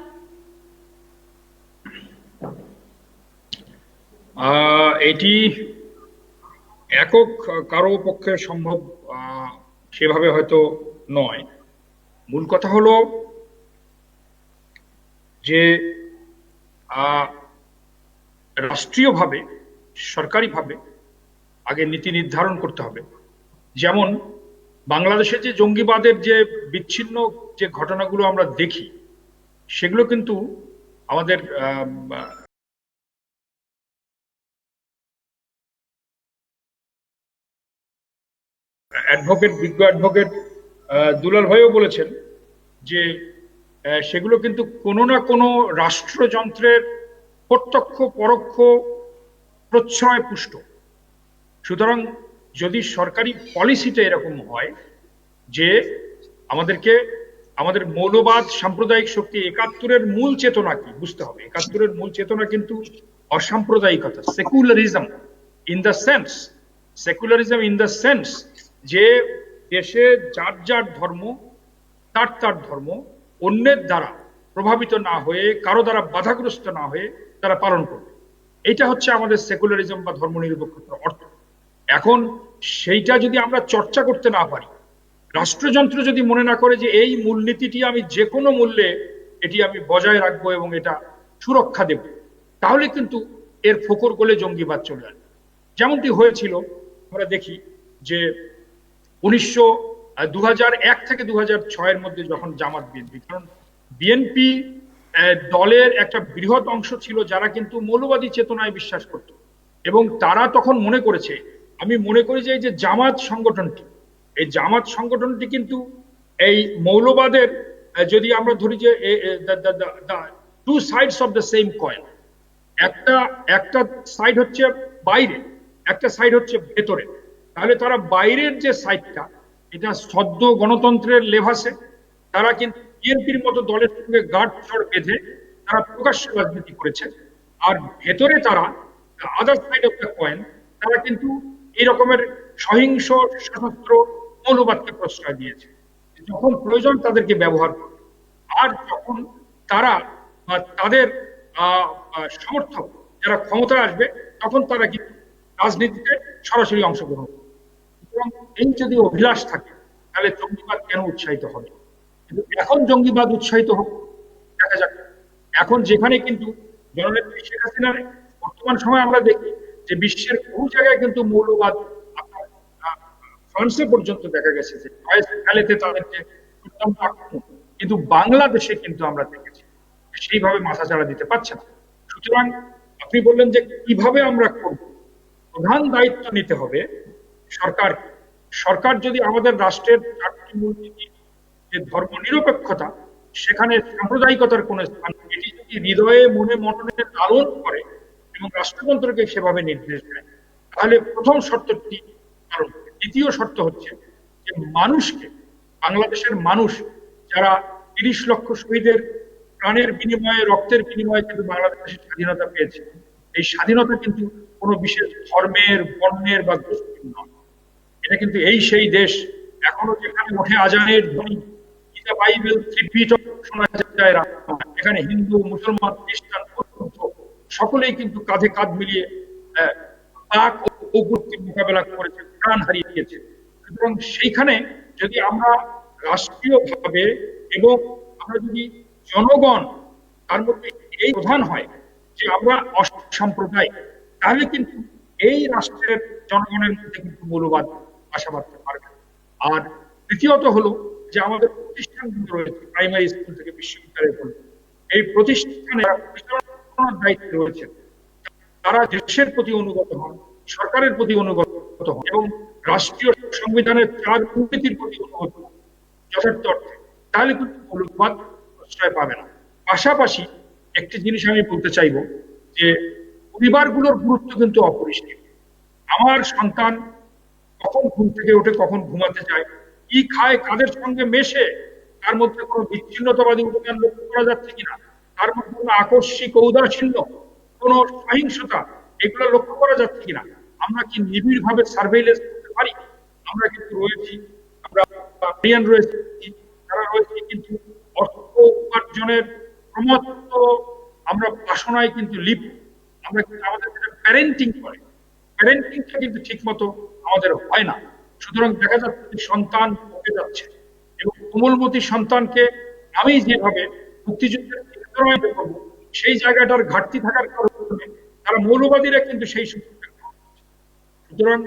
এটি একক কারো পক্ষে সম্ভব সেভাবে হয়তো নয়। মূল কথা হলো যে রাষ্ট্রীয়ভাবে, সরকারিভাবে আগে নীতি নির্ধারণ করতে হবে। যেমন বাংলাদেশে যে জঙ্গিবাদের যে বিচ্ছিন্ন যে ঘটনাগুলো আমরা দেখি, সেগুলো কিন্তু আমাদের বিজ্ঞ অ্যাডভোকেট দুলাল ভাইও বলেছেন যে সেগুলো কিন্তু কোনো না কোনো রাষ্ট্রযন্ত্রের প্রত্যক্ষ পরোক্ষ প্রচ্ছয় পুষ্ট। সুতরাং যদি সরকারি পলিসিটা এরকম হয় যে আমাদের মৌলবাদ, সাম্প্রদায়িক শক্তি, ৭১-এর মূল চেতনা কি বুঝতে হবে। ৭১-এর মূল চেতনা কিন্তু অসাম্প্রদায়িকতা, সেকুলারিজম ইন দ্য সেন্স যে দেশে যার যার ধর্ম, তার ধর্ম অন্যের দ্বারা প্রভাবিত না হয়ে, কারো দ্বারা বাধাগ্রস্ত না হয়ে তারা পালন করবে। এটা হচ্ছে আমাদের সেকুলারিজম বা ধর্মনিরপেক্ষতার অর্থ। এখন সেইটা যদি আমরা চর্চা করতে না পারি, রাষ্ট্রযন্ত্র যদি মনে না করে যে এই মূলনীতিটি আমি যে কোনো মূল্যে এটি আমি বজায় রাখবো এবং এটা সুরক্ষা দেব, তাহলে কিন্তু এর ফোকর গোলে জঙ্গিবাদ চলে আসবে। যেমনটি হয়েছিল আমরা দেখি যে 2001 থেকে 2006-এর মধ্যে যখন জামাত বিএনপি, কারণ বিএনপি দলের একটা বৃহৎ অংশ ছিল যারা কিন্তু মৌলবাদী চেতনায় বিশ্বাস করত, এবং তারা তখন মনে করেছে, আমি মনে করি যে এই যে জামাত সংগঠনটি কিন্তু এই মৌলবাদের, যদি আমরা ধরি যে two sides of the same coin, একটা সাইড হচ্ছে বাইরে, একটা সাইড হচ্ছে ভেতরে। তাহলে তারা বাইরের যে সাইডটা, এটা সদ্য গণতন্ত্রের লেভাসে তারা কিন্তু বিএনপির মতো দলের সঙ্গে গাঁটছড় বেঁধে তারা প্রকাশ্যে রাজনীতি করেছে, আর ভেতরে তারা other side of the coin তারা কিন্তু এই রকমের সহিংস সশস্ত্র মৌলবাদকে প্রশ্রয় দিয়েছে। যখন প্রয়োজন তাদেরকে ব্যবহার করে, আর যখন তারা তাদের সমর্থক যারা ক্ষমতায় আসবে, তখন তারা কিন্তু রাজনীতিতে সরাসরি অংশগ্রহণ করে। এই যদি অভিলাষ থাকে তাহলে জঙ্গিবাদ কেন উৎসাহিত হবে? কিন্তু এখন জঙ্গিবাদ উৎসাহিত হোক, দেখা যাক। এখন যেখানে কিন্তু জননেত্রী শেখ হাসিনার বর্তমান সময় আমরা দেখি যে বিশ্বের বহু জায়গায় কিন্তু মৌলবাদ, আপনার ফ্রান্সে পর্যন্ত দেখা গেছে যে ফেলেতে তাদের যে দুর্দান্ত আক্রমণ, কিন্তু বাংলাদেশে কিন্তু আমরা দেখেছি যে সেইভাবে মাথাচাড়া দিতে পারছে না। সুতরাং আপনি বললেন যে কিভাবে আমরা করব, প্রধান দায়িত্ব নিতে হবে সরকার। সরকার যদি আমাদের রাষ্ট্রের চারটি মূলনীতি, যে ধর্ম নিরপেক্ষতা, সেখানে সাম্প্রদায়িকতার কোন স্থান, এটি যদি হৃদয়ে মনে মননে লালন করে এবং রাষ্ট্রযন্ত্রকে সেভাবে নির্দেশ দেয়, তাহলে প্রথম শর্তটি পালন করে। দ্বিতীয় শর্ত হচ্ছে যে মানুষকে, বাংলাদেশের মানুষ যারা ৩০ লক্ষ শহীদের প্রাণের বিনিময়ে, রক্তের বিনিময়ে কিন্তু বাংলাদেশের স্বাধীনতা পেয়েছে, এই স্বাধীনতা কিন্তু কোনো বিশেষ ধর্মের, বর্ণের বা গোষ্ঠীর নয়। এটা কিন্তু এই সেই দেশ, এখনো যেখানে ওঠে আজানের ধ্বনি, গীতা বাইবেল ত্রিপিট শোনা যায়, এখানে হিন্দু, মুসলমান, খ্রিস্টান, বৌদ্ধ সকলেই কিন্তু কাঁধে কাঁধ মিলিয়ে পাক ও প্রকৃতির মোকাবেলা করেছে, প্রাণ হারিয়েছে। সুতরাং সেইখানে যদি আমরা রাষ্ট্রীয় ভাবে এবং আমরা যদি জনগণ তার মধ্যে এই প্রধান হয় যে আমরা অসাম্প্রদায়িক, তাহলে কিন্তু এই রাষ্ট্রের জনগণের মধ্যে কিন্তু মৌলবাদ আশা বাড়তে পারবে। আর তৃতীয়ত হলো যে আমাদের প্রতিষ্ঠানগুলো রয়েছে, প্রাইমারি স্কুল থেকে বিশ্ববিদ্যালয় পর্যন্ত, এই প্রতিষ্ঠানে পরিচালনার দায়িত্বে রয়েছে, তারা দেশের প্রতি অনুগত হন, সরকারের প্রতি অনুগত হন এবং রাষ্ট্রীয় সংবিধানের ৪ নীতির প্রতি অনুগত হন যথার্থ অর্থে, তাহলে কিন্তু মৌলবাদ প্রশ্রয় পাবে না। পাশাপাশি একটি জিনিস আমি বলতে চাইবো যে পরিবারগুলোর গুরুত্ব কিন্তু অপরিসীম। আমার সন্তান কখন ঘুম থেকে ওঠে, কখন ঘুমাতে যায়, কি খায়, কাদের সঙ্গে মেশে, তার মধ্যে কোনো বিচ্ছিন্নতাবাদী উপাদান লক্ষ্য করা যাচ্ছে কিনা, তার মধ্যে কোনো আকস্মিক ঔদাসীন্য, কোনো সহিংসতা, এগুলো লক্ষ্য করা যাচ্ছে কিনা, আমরা কি নিবিড় ভাবে সার্ভেইলেন্স করতে পারি? আমরা কিন্তু রয়েছি, আমরা রয়েছি, তারা রয়েছে কিন্তু অর্থ উপার্জনের ক্রমাগত আমরা বাসনায় কিন্তু লিপ্ত, আমরা কিন্তু আমাদের প্যারেন্টিং করে, প্যারেন্টিংটা কিন্তু ঠিক মতো আমাদের হয় না। সুতরাং দেখা যাচ্ছে সন্তান পড়ে যাচ্ছে এবং কোমলমতি সন্তানকে আমি যেভাবে মুক্তিযুদ্ধের করবো, সেই জায়গাটার ঘাটতি থাকার কারণে তারা মৌলবাদীরা কিন্তু সেই সুযোগটা। সুতরাং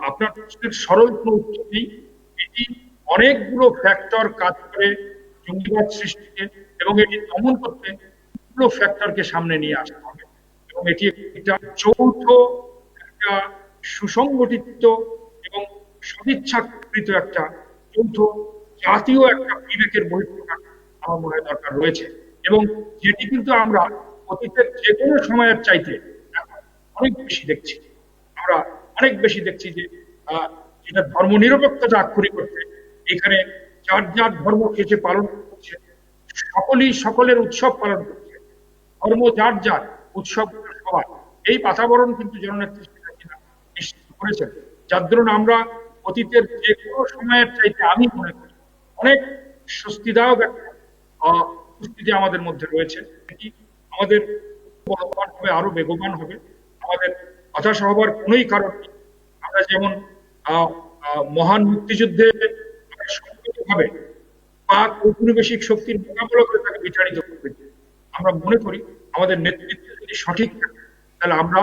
আপনার প্রশ্নের সরল কোনো উত্তর নেই, এটি অনেকগুলো ফ্যাক্টর কাজ করে জঙ্গিবাদ সৃষ্টিতে এবং এটি দমন করতে অনেকগুলো ফ্যাক্টরকে সামনে নিয়ে আসতে হবে এবং এটি একটা যৌথ, একটা সুসংগঠিত এবং সদিচ্ছাকৃত একটা যৌথ জাতীয় একটা বিবেকের বহিঃপ্রকাশ আমার মনে হয় দরকার রয়েছে এবং যেটি কিন্তু আমরা অতীতের যে কোনো সময়ের চাইতে অনেক বেশি দেখছি। আমরা অনেক বেশি দেখছি যে যেটা ধর্ম নিরপেক্ষতা আক্ষরিক করছে, এখানে যার যার ধর্ম কেটে পালন করছে, সকলেই সকলের উৎসব পালন করছে, ধর্ম যার যার, উৎসব সবার, এই বাতাবরণ কিন্তু জননেত্রী শেখ হাসিনা নিশ্চিত করেছেন, যার দরুন আমরা অতীতের যে কোনো সময়ের চাইতে আমি মনে করি অনেক স্বস্তিদায়ক একটা উপস্থিতি আমাদের মধ্যে রয়েছে। এটি আমাদের বলবান হবে, আরো বেগবান হবে, আমাদের হতাশ হবার কোনোই কারণ নেই। আমরা যেমন মহান মুক্তিযুদ্ধে ভাবে পাক ঔপনিবেশিক শক্তির মোকাবিলা করে তাকে বিতাড়িত করতে, আমরা মনে করি আমাদের নেতৃত্ব যদি সঠিক থাকে তাহলে আমরা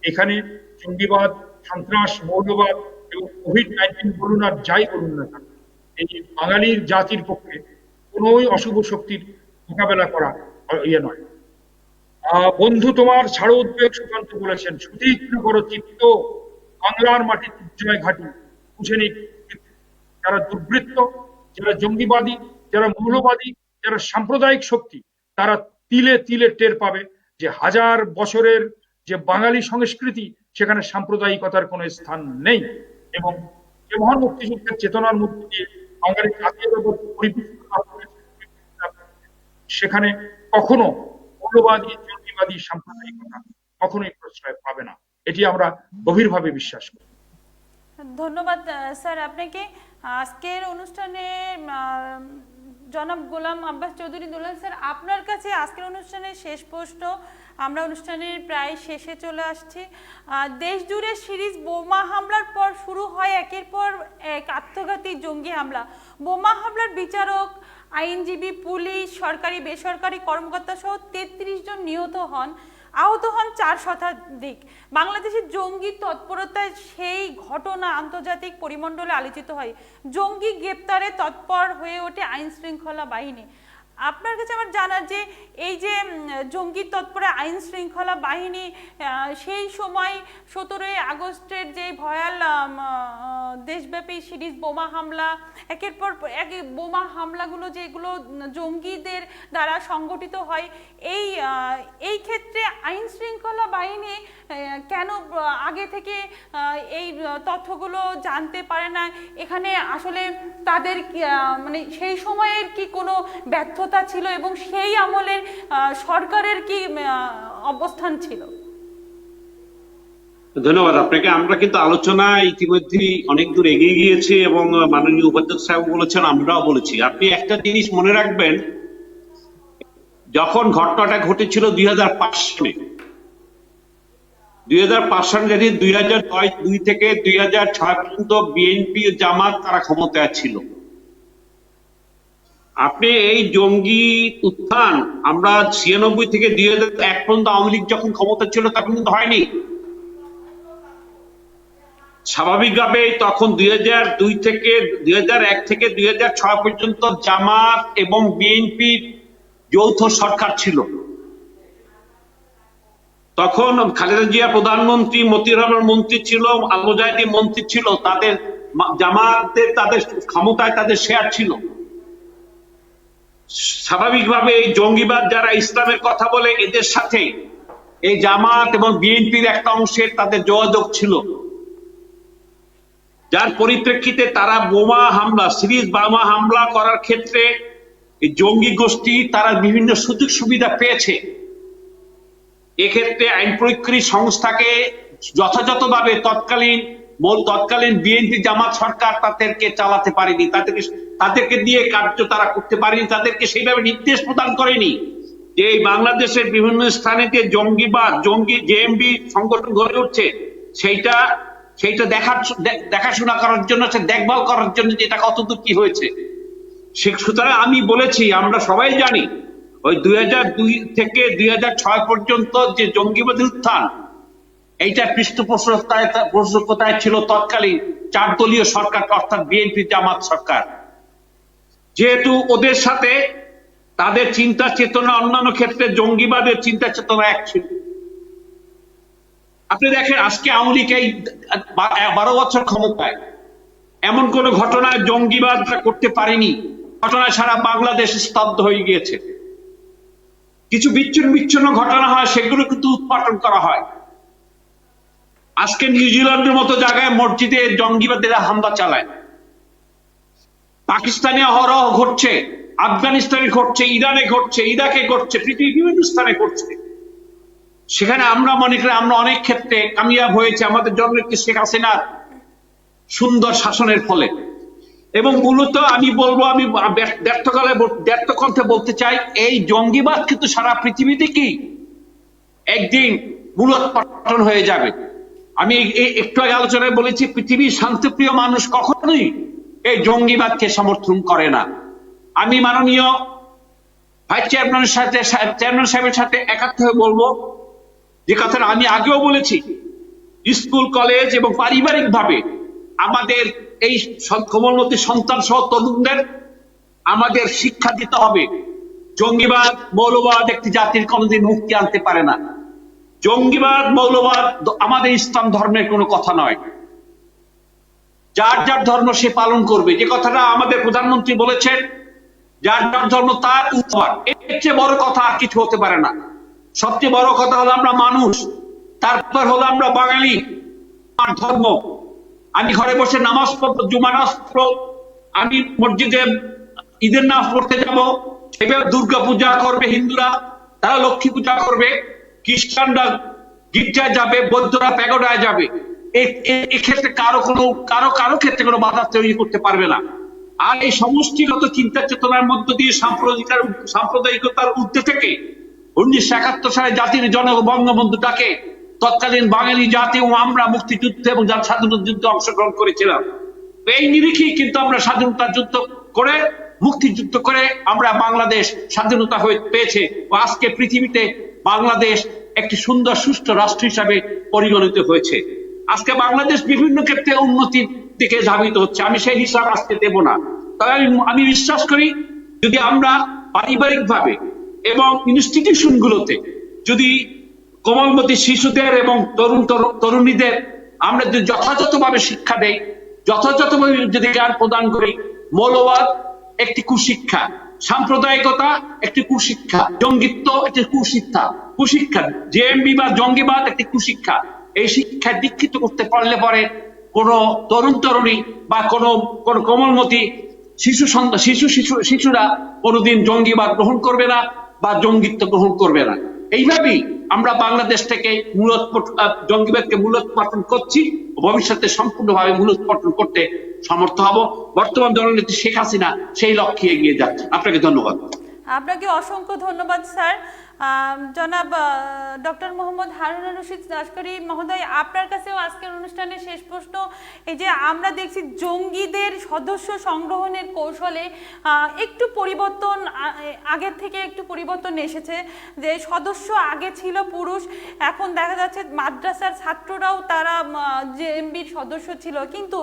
এখানে জঙ্গিবাদ, সন্ত্রাস, মৌলবাদ এবং কোভিড-19 বলুন আর যাই বলুন না কেন, এই বাঙালির জাতির পক্ষে কোনোই অশুভ শক্তির মোকাবেলা করা ইয়ে নয়। বন্ধু তোমার ছাড়ো উদ্বেগ, সুকান্ত বলেছেন, সুতীক্ষ্ণ করো চিত্ত, বাংলার মাটির জয় ঘাটি বুঝে নিক। যারা দুর্বৃত্ত, যারা জঙ্গিবাদী, যারা মৌলবাদী, যারা সাম্প্রদায়িক শক্তি, তারা তিলে তিলে টের পাবে যে হাজার বছরের যে বাঙালি সংস্কৃতি, সেখানে সাম্প্রদায়িকতার কোনো স্থান নেই এবং যে মহান মুক্তিযুদ্ধের চেতনার মধ্যে দিয়ে বাঙালি জাতীয় সেখানে কখনো মৌলবাদী, জঙ্গিবাদী, সাম্প্রদায়িকতা কখনোই প্রশ্রয় পাবে না, এটি আমরা গভীরভাবে বিশ্বাস করি। ধন্যবাদ স্যার আপনাকে। আজকের অনুষ্ঠানে জনাব গোলাম আব্বাস চৌধুরী দুলাল স্যার, আপনার কাছে আজকের অনুষ্ঠানের শেষ প্রশ্ন, আমরা অনুষ্ঠানের প্রায় শেষে চলে আসছি। দেশ জুড়ে সিরিজ বোমা হামলার পর শুরু হয় একের পর এক আত্মঘাতী জঙ্গি হামলা। বোমা হামলার বিচারক, আইনজীবী, পুলিশ, সরকারি বেসরকারি কর্মকর্তা সহ 33 জন নিহত হন, আহত হন 4 শতাধিক। বাংলাদেশের জঙ্গি তৎপরতায় সেই ঘটনা আন্তর্জাতিক পরিমণ্ডলে আলোচিত হয়। জঙ্গি গ্রেপ্তারে তৎপর হয়ে ওঠে আইন শৃঙ্খলা বাহিনী। আপনার কাছে আমার জানার যে এই যে জঙ্গি তৎপরে আইন শৃঙ্খলা বাহিনী সেই সময় 17ই আগস্টের যে ভয়াল দেশব্যাপী সিরিজ বোমা হামলা, একের পর এক বোমা হামলাগুলো যেগুলো জঙ্গিদের দ্বারা সংগঠিত হয়, এই ক্ষেত্রে আইন শৃঙ্খলা বাহিনী কেন আগে থেকে এই তথ্যগুলো জানতে পারে না? এখানে আসলে তাদের মানে সেই সময়ের কি কোনো ব্যর্থতা ছিল এবং সেই আমলের সরকারের কি অবস্থান ছিল? ধন্যবাদ আপনাকে। আমরা কিন্তু আলোচনা ইতিমধ্যে অনেক দূর এগিয়ে গিয়েছি এবং মাননীয় উপাধ্যক্ষ সাহেব বলেছেন, আমরাও বলেছি। আপনি একটা জিনিস মনে রাখবেন, যখন ঘটনাটা ঘটেছিল 2005 সালে, 2005 সালে যদি 2002 থেকে 2006 পর্যন্ত বিএনপি জামাত তারা ক্ষমতায় ছিল। আপনি এই জঙ্গি উত্থান আমরা 96 থেকে 2001 পর্যন্ত আওয়ামী লীগ যখন ক্ষমতা ছিল তখন কিন্তু হয়নি। স্বাভাবিকভাবে তখন 2002 থেকে 2001 থেকে 2006 পর্যন্ত জামাত এবং বিএনপি যৌথ সরকার ছিল। তখন খালেদা জিয়া প্রধানমন্ত্রী, মতিউর রহমান মন্ত্রী ছিল, আল মুজাহিদী মন্ত্রী ছিল, তাদের জামাতের তাদের ক্ষমতায় তাদের শেয়ার ছিল। স্বাভাবিকভাবে এই জঙ্গিবাদ যারা ইসলামের কথা বলে এদের সাথে এই জামাত এবং বিএনপির একটা অংশের তাদের যোগাযোগ ছিল, যার পরিপ্রেক্ষিতে তারা বোমা হামলা, সিরিজ বোমা হামলা করার ক্ষেত্রে এই জঙ্গি গোষ্ঠী তারা বিভিন্ন সুযোগ সুবিধা পেয়েছে। এক্ষেত্রে আইন প্রয়োগকারী সংস্থাকে যথাযথভাবে তৎকালীন বিএনপি জামাত সরকার তাদেরকে চালাতে পারেনি, তাদেরকে দিয়ে কার্য তারা করতে পারেনি, তাদেরকে সেইভাবে নির্দেশ প্রদান করেনি যে এই বাংলাদেশের বিভিন্ন স্থানে যে জঙ্গিবাদ, জঙ্গি জেএমবি সংগঠন গড়ে উঠছে সেইটা দেখাশোনা করার জন্য, দেখভাল করার জন্য যে এটা কতদূর কি হয়েছে। সুতরাং আমি বলেছি, আমরা সবাই জানি ওই 2002 থেকে 2006 পর্যন্ত যে জঙ্গিবাদী উত্থান, এইটার পৃষ্ঠপোষকতায় ছিল তৎকালীন 4 দলীয় সরকার, অর্থাৎ বিএনপি জামাত সরকার। যেহেতু ওদের সাথে তাদের চিন্তা চেতনা অন্যান্য ক্ষেত্রে জঙ্গিবাদের চিন্তা চেতনা এক ছিল। আপনি দেখেন আজকে আওয়ামী লীগ এই 12 বছর ক্ষমতায় এমন কোন ঘটনায় জঙ্গিবাদটা করতে পারেনি, ঘটনায় সারা বাংলাদেশ স্তব্ধ হয়ে গিয়েছে। কিছু বিচ্ছিন্ন ঘটনা হয়, সেগুলো কিন্তু উৎপাদন করা হয়। আজকে নিউজিল্যান্ডের মতো জায়গায় মসজিদে জঙ্গিবাদীরা হামলা চালায়, পাকিস্তানে অহরহ ঘটছে, আফগানিস্তানে ঘটছে, ইরানে ঘটছে, ইরাকে ঘটছে, পৃথিবীর বিভিন্ন স্থানে ঘটছে। সেখানে আমরা মনে করি আমরা অনেক ক্ষেত্রে কামিয়াব হয়েছে আমাদের জননেত্রী শেখ হাসিনার সুন্দর শাসনের ফলে। এবং মূলত আমি বলবো, আমি ব্যর্থ কণ্ঠে বলতে চাই, এই জঙ্গিবাদ কিন্তু সারা পৃথিবী থেকেই একদিন মূলোৎপাটন হয়ে যাবে। আমি একটু আগে আলোচনায় বলেছি, পৃথিবীর শান্তিপ্রিয় মানুষ কখনোই এই জঙ্গিবাদকে সমর্থন করে না। আমি মাননীয় ভাইস চেয়ারম্যান সাহেবের সাথে একাত্ম হয়ে বলবো যে কথাটা আমি আগেও বলেছি, স্কুল কলেজ এবং পারিবারিক ভাবে আমাদের এই কোমলমতি সন্তান সহ তরুণদের আমাদের শিক্ষা দিতে হবে। জঙ্গিবাদ, মৌলবাদ একটি জাতির কোনোদিন মুক্তি আনতে পারে না। জঙ্গিবাদ, মৌলবাদ আমাদের ইসলাম ধর্মের কোনো কথা নয়। যার যার ধর্ম সে পালন করবে, যে কথাটা আমাদের প্রধানমন্ত্রী বলেছেন, যার যার ধর্ম তার উপর, এর চেয়ে বড় কথা আর কিছু হতে পারে না। সবচেয়ে বড় কথা হলো আমরা মানুষ, তারপর হলো আমরা বাঙালি, আমার ধর্ম। আমি ঘরে বসে নামাজ পড়বো, জুমা নামাজ পড়বো, আমি মসজিদে ঈদের নামাজ পড়তে যাবো, সেভাবে দুর্গা পূজা করবে হিন্দুরা, তারা লক্ষ্মী পূজা করবে, খ্রিস্টানরা গির্জায় যাবে, বৌদ্ধরা প্যাগোডায় যাবে। এক্ষেত্রে কারো ক্ষেত্রে কোনো বাধা তৈরি করতে পারবে না। আর এই সমষ্টিগত চিন্তা চেতনার মধ্য দিয়ে সাম্প্রদায়িকতার ঊর্ধ্বে থেকে 1971 সালে জাতির জনক বঙ্গবন্ধুটাকে তৎকালীন বাঙালি জাতি ও আমরা মুক্তিযুদ্ধ এবং স্বাধীনতা যুদ্ধে অংশগ্রহণ করেছিলাম। এই নিরিখেই কিন্তু আমরা স্বাধীনতা যুদ্ধ করে, মুক্তিযুদ্ধ করে আমরা বাংলাদেশ স্বাধীনতা হয়ে পেয়েছে ও আজকে পৃথিবীতে বাংলাদেশ একটি সুন্দর সুষ্ঠু রাষ্ট্র হিসাবে পরিগণিত হয়েছে। আজকে বাংলাদেশ বিভিন্ন ক্ষেত্রে উন্নতির দিকে ধাবিত হচ্ছে, আমি সেই হিসাব আজকে দেব না। তবে আমি বিশ্বাস করি যদি আমরা পারিবারিক ভাবে এবং ইনস্টিটিউশন গুলোতে যদি কোমলমতি শিশুদের এবং তরুণীদের আমরা যদি যথাযথভাবে শিক্ষা দেই, যথাযথভাবে যদি জ্ঞান প্রদান করি, মৌলবাদ একটি কুশিক্ষা, সাম্প্রদায়িকতা একটি কুশিক্ষা, জঙ্গিত্ব একটি কুশিক্ষা, জেএমবি বা জঙ্গিবাদ একটি কুশিক্ষা। এই শিক্ষায় দীক্ষিত করতে পারলে পরে কোন তরুণী বা কোন কোমলমতি শিশুরা কোনোদিন জঙ্গিবাদ গ্রহণ করবে না বা জঙ্গিত্ব গ্রহণ করবে না। এইভাবেই আমরা বাংলাদেশ থেকে জঙ্গিবাদকে মূলোৎপাটন করছি, ভবিষ্যতে সম্পূর্ণভাবে মূলোৎপাটন করতে সমর্থ হব। বর্তমান দলনেত্রী শেখ হাসিনা সেই লক্ষ্যে এগিয়ে যাচ্ছে। আপনাকে ধন্যবাদ। আপনাকে অসংখ্য ধন্যবাদ স্যার। জনাব ডক্টর মোহাম্মদ হারুনুর রশিদ লস্করি মহোদয়, আপনার কাছেও আজকের অনুষ্ঠানের শেষ প্রশ্ন। এই যে আমরা দেখছি জঙ্গিদের সদস্য সংগ্রহণের কৌশলে একটু পরিবর্তন, আগের থেকে একটু পরিবর্তন এসেছে, যে সদস্য আগে ছিল পুরুষ, এখন দেখা যাচ্ছে মাদ্রাসার ছাত্ররাও তারা জেএমবির সদস্য ছিল, কিন্তু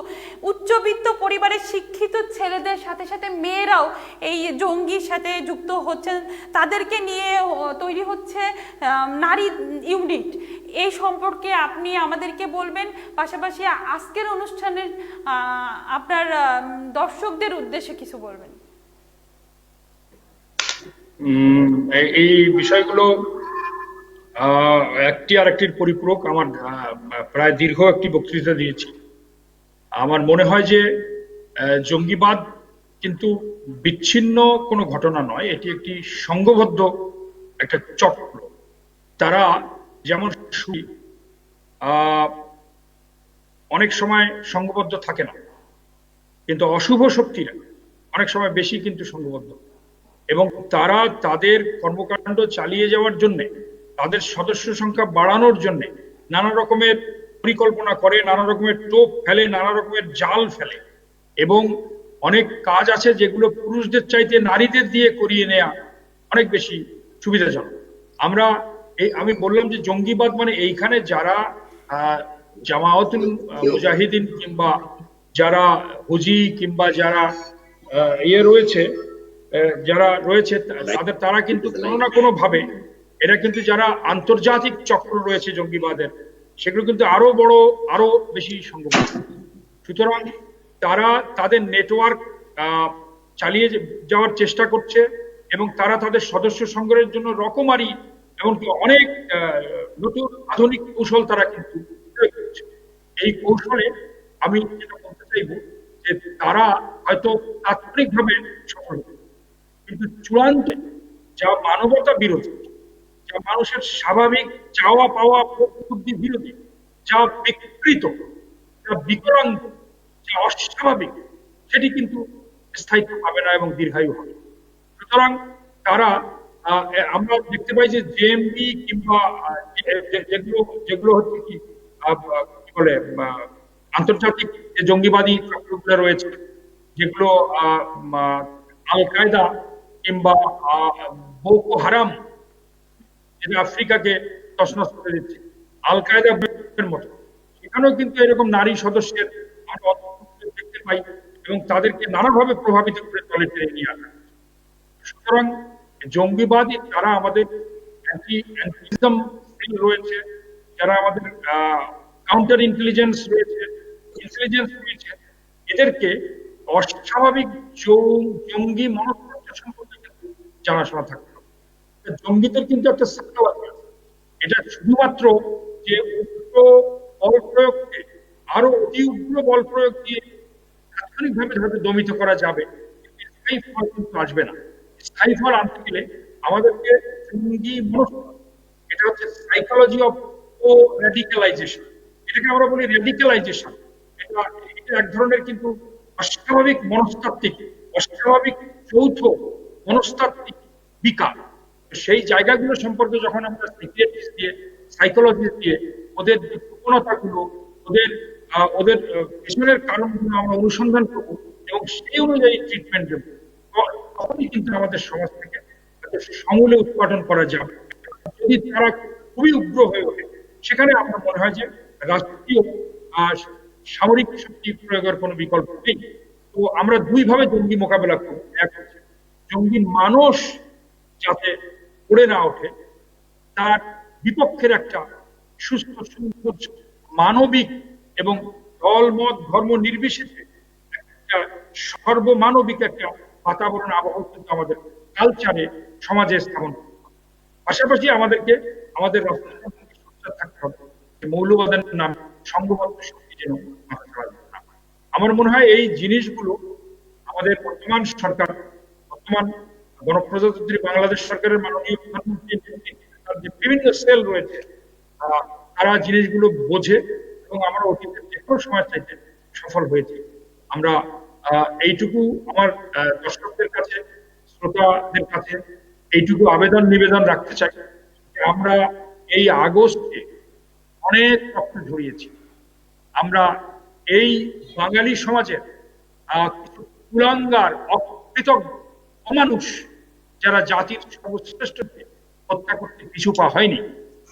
উচ্চবিত্ত পরিবারের শিক্ষিত ছেলেদের সাথে সাথে মেয়েরাও এই জঙ্গির সাথে যুক্ত হচ্ছেন, তাদেরকে নিয়ে তৈরি হচ্ছে নারী ইউনিট। এই সম্পর্কে আপনি আমাদেরকে বলবেন, পাশাপাশি আজকের অনুষ্ঠানের আপনার দর্শকদের উদ্দেশ্যে কিছু বলবেন। এই বিষয়গুলো একটি আরেকটির পরিপূরক। আমার প্রায় দীর্ঘ একটি বক্তৃতা দিয়েছি। আমার মনে হয় যে জঙ্গিবাদ কিন্তু বিচ্ছিন্ন কোনো ঘটনা নয়, এটি একটি সংঘবদ্ধ একটা চক্র। তারা যেমন অনেক সময় সংঘবদ্ধ থাকে না, কিন্তু অশুভ শক্তিরা অনেক সময় বেশি কিন্তু সংঘবদ্ধ, এবং তারা তাদের কর্মকাণ্ড চালিয়ে যাওয়ার জন্যে, তাদের সদস্য সংখ্যা বাড়ানোর জন্যে নানা রকমের পরিকল্পনা করে, নানা রকমের টোপ ফেলে, নানা রকমের জাল ফেলে, এবং অনেক কাজ আছে যেগুলো পুরুষদের চাইতে নারীদের দিয়ে করিয়ে নেওয়া অনেক বেশি সুবিধাজনক। আমি বললাম যে জঙ্গিবাদ মানে এইখানে যারা জামায়াতুল মুজাহিদিন কিংবা যারা হুজি কিংবা যারা যারা রয়েছে তারা কিন্তু কোনো না কোনো ভাবে, এরা কিন্তু যারা আন্তর্জাতিক চক্র রয়েছে জঙ্গিবাদের, সেগুলো কিন্তু আরো বেশি সংগঠিত। সুতরাং তারা তাদের নেটওয়ার্ক চালিয়ে যাওয়ার চেষ্টা করছে, এবং তারা তাদের সদস্য সংগ্রহের জন্য রকমারি এমনকি অনেক নতুন আধুনিক কৌশল তারা কিন্তু প্রয়োগ করছে। এই কৌশলে আমি যেটা বলতে চাইব যে তারা হয়তো তাৎক্ষণিকভাবে সফল হবে, কিন্তু চূড়ান্ত যা মানবতা বিরোধী, যা মানুষের স্বাভাবিক চাওয়া পাওয়া বুদ্ধি বিরোধী, যা বিকৃত, যা বিকলাঙ্গ, যা অস্বাভাবিক, সেটি কিন্তু স্থায়িত্ব পাবে না এবং দীর্ঘায়ু হবে। সুতরাং তারা আমরা দেখতে পাই যে জেএমবি কিংবা যেগুলো হচ্ছে কি বলে আন্তর্জাতিক যে জঙ্গিবাদী চক্রগুলো রয়েছে, যেগুলো আল কায়দা কিংবা বোকো হারাম, যেটা আফ্রিকাকে তছনছ করে দিচ্ছে, আল কায়দার মতো, সেখানেও কিন্তু এরকম নারী সদস্যের আমরা দেখতে পাই, এবং তাদেরকে নানাভাবে প্রভাবিত করে দলে টেনে নিয়ে আসা। সুতরাং জঙ্গিবাদী যারা আমাদের অ্যান্টিজম সেল রয়েছে, যারা আমাদের কাউন্টার ইন্টেলিজেন্স রয়েছে, এদেরকে অস্বাভাবিক জঙ্গি মনস্তত্ত্ব সম্পর্কে কিন্তু জানাশোনা থাকতে হবে। জঙ্গিদের কিন্তু একটা সাইকোলজি আছে, এটা শুধুমাত্র যে উগ্র বল প্রয়োগকে আরো অতি উগ্র বল প্রয়োগ দিয়ে তাৎক্ষণিকভাবে হয়তো দমিত করা যাবে, স্থায়ী ফল কিন্তু আসবে না। স্থায়ী ফল আনতে গেলে আমাদেরকে জঙ্গি মনস্তত্ত্ব, এটা হচ্ছে সাইকোলজি অফ রেডিক্যালাইজেশন, এটাকে আমরা বলি রেডিক্যালাইজেশন। এটা এক ধরনের কিন্তু অস্বাভাবিক মনস্তাত্ত্বিক, অস্বাভাবিক যৌথ মনস্তাত্ত্বিক বিকার, তো সেই জায়গাগুলো সম্পর্কে যখন আমরা সাইকিয়াট্রিস্ট দিয়ে, সাইকোলজিস্ট দিয়ে ওদের যে প্রবণতাগুলো, ওদের ওদের পেছনের কারণগুলো আমরা অনুসন্ধান করবো এবং সেই অনুযায়ী ট্রিটমেন্ট দেবো, তখনই কিন্তু আমাদের সমাজ থেকে সমূলে উৎপাদন করা যাবে। যদি তারা খুবই উগ্র হয়ে ওঠে, সেখানে আমার মনে হয় যে রাষ্ট্রীয় সামরিক শক্তি প্রয়োগের কোনো বিকল্প নেই। তো আমরা দুইভাবে জঙ্গি মোকাবেলা করবো। এক হচ্ছে জঙ্গি মানুষ যাতে পড়ে না ওঠে, তার বিপক্ষের একটা সুস্থ সুন্দর মানবিক এবং দল মত ধর্ম নির্বিশেষে একটা সর্বমানবিক একটা বাতাবরণ আবহাওয়া কিন্তু আমাদের কালচারে, সমাজে স্থাপন করতে হবে। পাশাপাশি আমাদেরকে আমাদের রাষ্ট্রকে সোচ্চার থাকতে হবে যে মৌলবাদের নাম সংঘবদ্ধ শক্তি যেন মাথা ছাড়া না হয়। আমার মনে হয় এই জিনিসগুলো আমাদের বর্তমান সরকার, বর্তমান গণপ্রজাতন্ত্রী বাংলাদেশ সরকারের মাননীয় প্রধানমন্ত্রী তার যে বিভিন্ন সেল রয়েছে, তারা জিনিসগুলো বোঝে এবং আমরা অতীতের যে কোনো সময় চাইতে সফল হয়েছি। আমরা এইটুকু আমার দর্শকদের কাছে, শ্রোতাদের কাছে এইটুকু আবেদন নিবেদন রাখতে চাই যে আমরা এই আগস্টে অনেক রক্ত ঝরিয়েছি। আমরা এই বাঙালি সমাজের কিছু কুলাঙ্গার, অকৃতজ্ঞ অমানুষ যারা জাতির সর্বশ্রেষ্ঠকে হত্যা করতে পিছু পা হয়নি,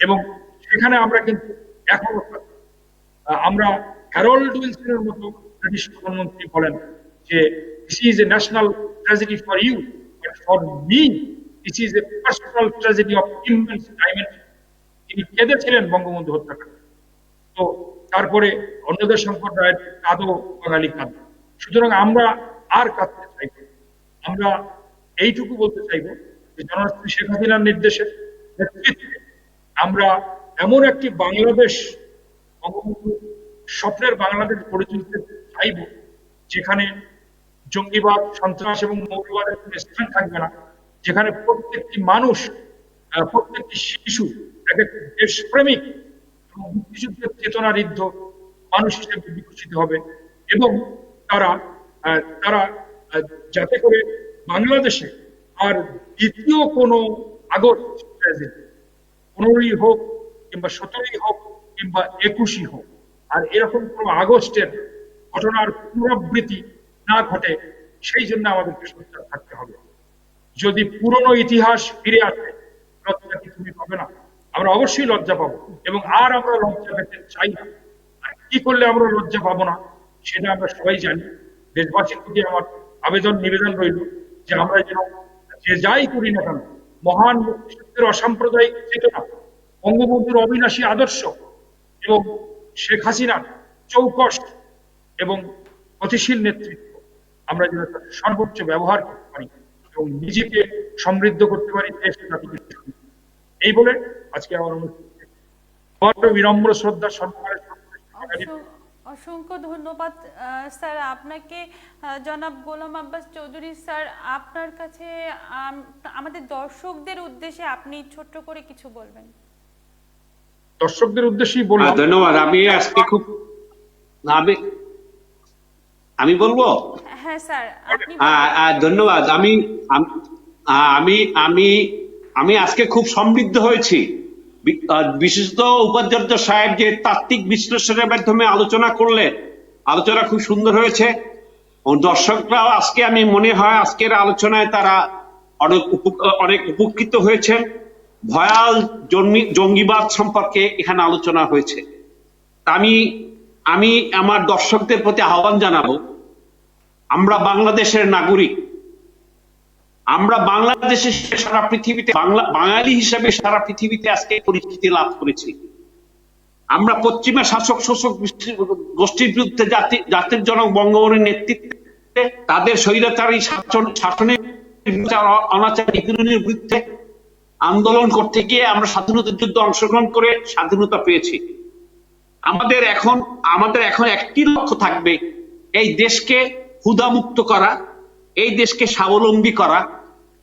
এবং সেখানে আমরা কিন্তু এখনো আমরা হ্যারল্ড উইলসনের মতো ব্রিটিশ প্রধানমন্ত্রী বলেন যে this is a national tragedy for you, but for me this is a personal tragedy of immense dimension. তিনি কেঁদেছিলেন বঙ্গবন্ধু হত্যাকাণ্ড। তো তারপরে অন্যদের শঙ্কর রায়ের কাঁদো বাঙালি কাঁদো। সুতরাং আমরা আর কাঁদতে চাইব, আমরা এইটুকু বলতে চাইব যে জননেত্রী শেখ হাসিনার নির্দেশে, নেতৃত্বে আমরা এমন একটি বাংলাদেশ, বঙ্গবন্ধু স্বপ্নের বাংলাদেশ গড়ে তুলতে চাইব যেখানে জঙ্গিবাদ, সন্ত্রাস এবং মৌলবাদের কোনো স্থান থাকবে না, যেখানে প্রত্যেকটি মানুষ, প্রত্যেকটি শিশু এক একটি দেশপ্রেমিক এবং মুক্তিযুদ্ধের চেতনাঋদ্ধ মানুষ হিসেবে বিকশিত হবে, এবং তারা তারা যাতে করে বাংলাদেশে আর দ্বিতীয় কোনো আগস্ট ট্র্যাজেডি, 15ই হোক কিংবা 17ই হোক কিংবা 21ই হোক, আর এরকম কোনো আগস্টের ঘটনার পুনরাবৃত্তি না ঘটে, সেই জন্য আমাদেরকে সোচ্চার থাকতে হবে। যদি পুরনো ইতিহাস ফিরে আসে, লজ্জা কি তুমি পাবে না? আমরা অবশ্যই লজ্জা পাবো, এবং আর আমরা লজ্জা পেতে চাই না। আর কি করলে আমরা লজ্জা পাবো না সেটা আমরা সবাই জানি। দেশবাসীর প্রতি আমার আবেদন নিবেদন রইল যে আমরা যেন যে যাই করি না কেন, মহান মুক্তিযুদ্ধের অসাম্প্রদায়িক চেতনা, বঙ্গবন্ধুর অবিনাশী আদর্শ এবং শেখ হাসিনার চৌকস এবং গতিশীল নেতৃত্ব আমরা যেন তার সর্বোচ্চ ব্যবহার করতে পারি এবং নিজেকে সমৃদ্ধ করতে পারি, দেশ জাতিকে। এই বলে আজকে আমার অনুষ্ঠান বিনম্র শ্রদ্ধা সম্মানের অসংখ্য ধন্যবাদ স্যার আপনাকে। জনাব গোলাম আব্বাস চৌধুরী স্যার, আপনার কাছে আমাদের দর্শকদের উদ্দেশ্যে আপনি ছোট্ট করে কিছু বলবেন। দর্শকদের উদ্দেশ্যেই বললাম। ধন্যবাদ। আমি আজকে খুব আমি বলবো। হ্যাঁ স্যার, আপনি ধন্যবাদ। আমি আজকে খুব সমৃদ্ধ হয়েছি। বিশেষত উপাচার্য সাহেব যে তাত্ত্বিক বিশ্লেষণের মাধ্যমে আলোচনা করলেন, আলোচনা খুব সুন্দর হয়েছে। দর্শকরাও আজকে আমি মনে হয় আজকের আলোচনায় তারা অনেক উপকৃত হয়েছেন। ভয়াল জঙ্গিবাদ সম্পর্কে এখানে আলোচনা হয়েছে। আমি আমার দর্শকদের প্রতি আহ্বান জানাবো, আমরা বাংলাদেশের নাগরিক, আমরা বাংলাদেশে সারা পৃথিবীতে বাঙালি হিসেবে সারা পৃথিবীতে আজকে পরিচিতি লাভ করেছি। আমরা পশ্চিমা শাসক শোষক গোষ্ঠীর বিরুদ্ধে জাতির জনক বঙ্গবন্ধুর নেতৃত্বে তাদের স্বৈরাচারী শাসনের অনাচার নিপীড়নের বিরুদ্ধে আন্দোলন করতে গিয়ে আমরা স্বাধীনতার যুদ্ধে অংশগ্রহণ করে স্বাধীনতা পেয়েছি। আমাদের এখন একটি লক্ষ্য থাকবে, এই দেশকে ক্ষুধামুক্ত করা, এই দেশকে স্বাবলম্বী করা,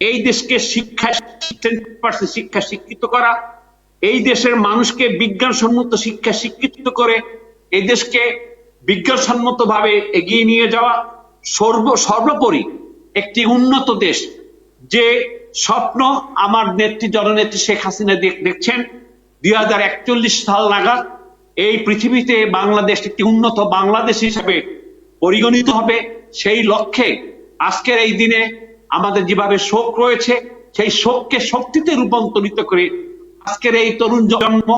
এই দেশকে শিক্ষা শিক্ষিত করা, এই দেশের মানুষকে বিজ্ঞানসম্মত শিক্ষা শিক্ষিত করে এই দেশকে বিজ্ঞানসম্মত ভাবে এগিয়ে নিয়ে যাওয়া, সর্বোপরি একটি উন্নত দেশ, যে স্বপ্ন আমার নেত্রী জননেত্রী শেখ হাসিনা দেখছেন 2041 সাল নাগাদ এই পৃথিবীতে বাংলাদেশ একটি উন্নত বাংলাদেশ হিসেবে পরিগণিত হবে, সেই লক্ষ্যে আজকের এই দিনে আমাদের যেভাবে শোক রয়েছে সেই শোককে শক্তিতে রূপান্তরিত করে আজকের এই তরুণ জন্ম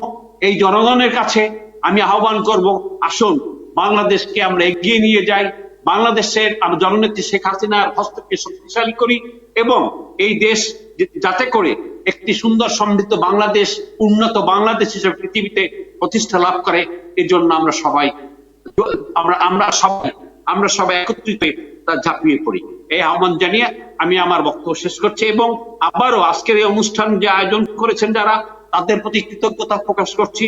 এই জনগণের কাছে আমি আহ্বান করব, আসুন বাংলাদেশকে আমরা এগিয়ে নিয়ে যাই, বাংলাদেশের জননেত্রী শেখ হাসিনার হস্তকে শক্তিশালী করি এবং এই দেশ যাতে করে একটি সুন্দর সমৃদ্ধ বাংলাদেশ উন্নত বাংলাদেশ হিসেবে পৃথিবীতে প্রতিষ্ঠা লাভ করে, এর জন্য আমরা সবাই একত্রিত ঝাঁপিয়ে পড়ি। এই আহ্বান জানিয়ে আমি আমার বক্তব্য শেষ করছি এবং আবারও আজকের এই অনুষ্ঠান যে আয়োজন করেছেন যারা, তাদের প্রতি কৃতজ্ঞতা প্রকাশ করছি।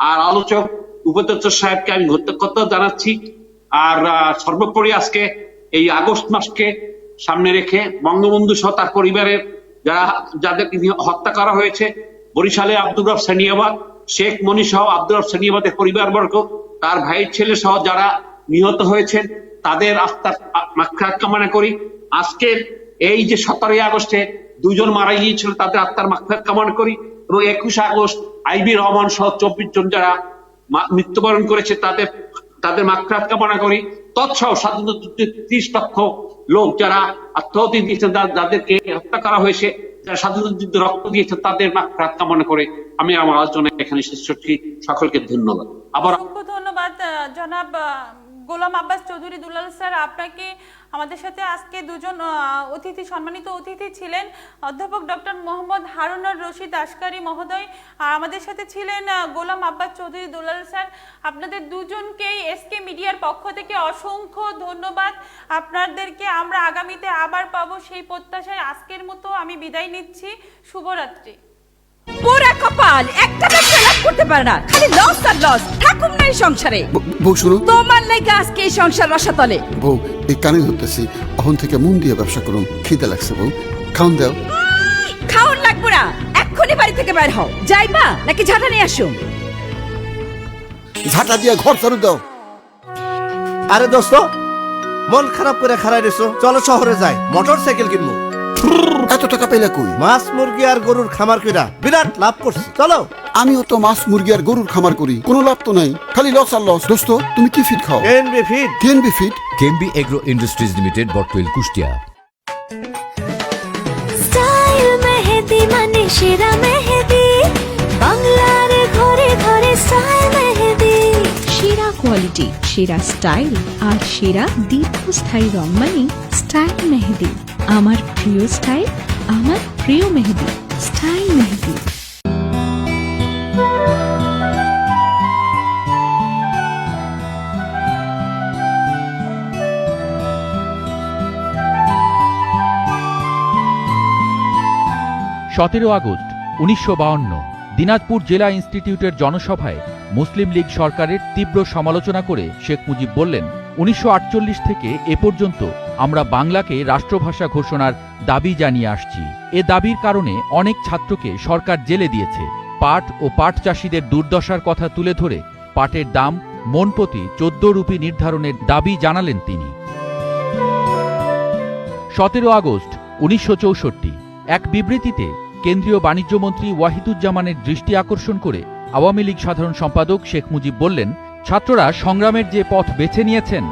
আর আলোচক উপাধ্যক্ষ সাহেবকে আমি কৃতজ্ঞতা জানাচ্ছি। আর সর্বোপরি আজকে এই আগস্ট মাসকে সামনে রেখে বঙ্গবন্ধু সহ তার পরিবারের যাদেরকে হত্যা করা হয়েছে, বরিশালে আব্দুর রব সানিয়াবাদ, শেখ মনি সহ আব্দুর রব সানিয়াবাদের পরিবারবর্গ, তার ভাইয়ের ছেলে সহ যারা নিহত হয়েছেন তাদের আত্মার মাগফিরাত কামনা করি। আজকের এই যে 17 আগস্টে 2 জন মারা গিয়েছিল তাদের আত্মার মাগফিরাত কামনা করি এবং 21 আগস্ট আইবি রহমান সহ 24 জন যারা মৃত্যুবরণ করেছে তাদের মাগফিরাত কামনা করি। তৎসহ স্বাধীনতা যুদ্ধে 30 লক্ষ লোক যারা আত্মাহুতি দিয়েছেন, যাদেরকে হত্যা করা হয়েছে, যারা স্বাধীনতা যুদ্ধে রক্ত দিয়েছেন, তাদের মাগফিরাত কামনা করে আমি আমার আলোচনা এখানে শেষ করছি। সকলকে ধন্যবাদ। আবার অসংখ্য ধন্যবাদ জনাব গোলাম আব্বাস চৌধুরী দুলাল স্যার, আপনাকে। আমাদের সাথে আজকে দুজন সম্মানিত অতিথি ছিলেন অধ্যাপক ডক্টর মোহাম্মদ হারুনুর রশিদ আসকারী মহোদয়, আর আমাদের সাথে ছিলেন গোলাম আব্বাস চৌধুরী দুলাল স্যার। আপনাদের দুজনকেই এসকে মিডিয়ার পক্ষ থেকে অসংখ্য ধন্যবাদ। আপনাদেরকে আমরা আগামীতে আবার পাবো সেই প্রত্যাশায় আজকের মতো আমি বিদায় নিচ্ছি। শুভরাত্রি। পুরা কপাল একটা ব্যবসা লাভ করতে পারে না, খালি লস আর লস। থাকুম না এই সংসারে। বউ শুনো, তোমার লাগা আজকে এই সংসার রসাতলে। বউ এই কানে ধরতেছি, এখন থেকে মন দিয়ে ব্যবসা করুন। খিদে লাগছে বউ, খাওন দাও। খাওন লাগবো না, এক্ষুনি বাড়ি থেকে বের হও। যাইবা নাকি ঝাঁটা নিয়ে আসো? ঝাঁটা দিয়ে ঘর ঝাড়ু দাও। আরে দোস্ত, মন খারাপ করে খারাই রেছো, চলো শহরে যাই, মোটর সাইকেল কিনবো। এত টাকা পেলে কই? মাছ মুরগি আর গরুর খামার কইরা বিরাট লাভ করছি, চলো। আমিও তো মাছ মুরগি আর গরুর খামার করি, কোনো লাভ তো নাই, খালি লস আর লস। দোস্ত তুমি কি ফিট খাও? NB fit. KNB fit. KMB Agro Industries Limited, Battala, Kushtia. Style মেহেদি মানে সেরা মেহেদি, বাংলার ঘরে ঘরে স্টাইল মেহেদি। সেরা কোয়ালিটি, সেরা স্টাইল আর সেরা দীর্ঘস্থায়ী রং মানে স্টাইল মেহেদি। আমার প্রিয় স্টাইল, আমার প্রিয় মেহেদি, স্টাইল মেহেদি। সতেরো আগস্ট 1952 দিনাজপুর জেলা ইনস্টিটিউটের জনসভায় মুসলিম লীগ সরকারের তীব্র সমালোচনা করে শেখ মুজিব বললেন, 1948 থেকে এ পর্যন্ত আমরা বাংলাকে রাষ্ট্রভাষা ঘোষণার দাবি জানিয়ে আসছি। এ দাবির কারণে অনেক ছাত্রকে সরকার জেলে দিয়েছে। পাট ও পাট চাষিদের দুর্দশার কথা তুলে ধরে পাটের দাম মন প্রতি 14 রুপি নির্ধারণের দাবি জানালেন তিনি। 17 আগস্ট 1964 এক বিবৃতিতে কেন্দ্রীয় বাণিজ্যমন্ত্রী ওয়াহিদুজ্জামানের দৃষ্টি আকর্ষণ করে আওয়ামী লীগ সাধারণ সম্পাদক শেখ মুজিব বললেন, ছাত্ররা সংগ্রামের যে পথ বেছে নিয়েছেন,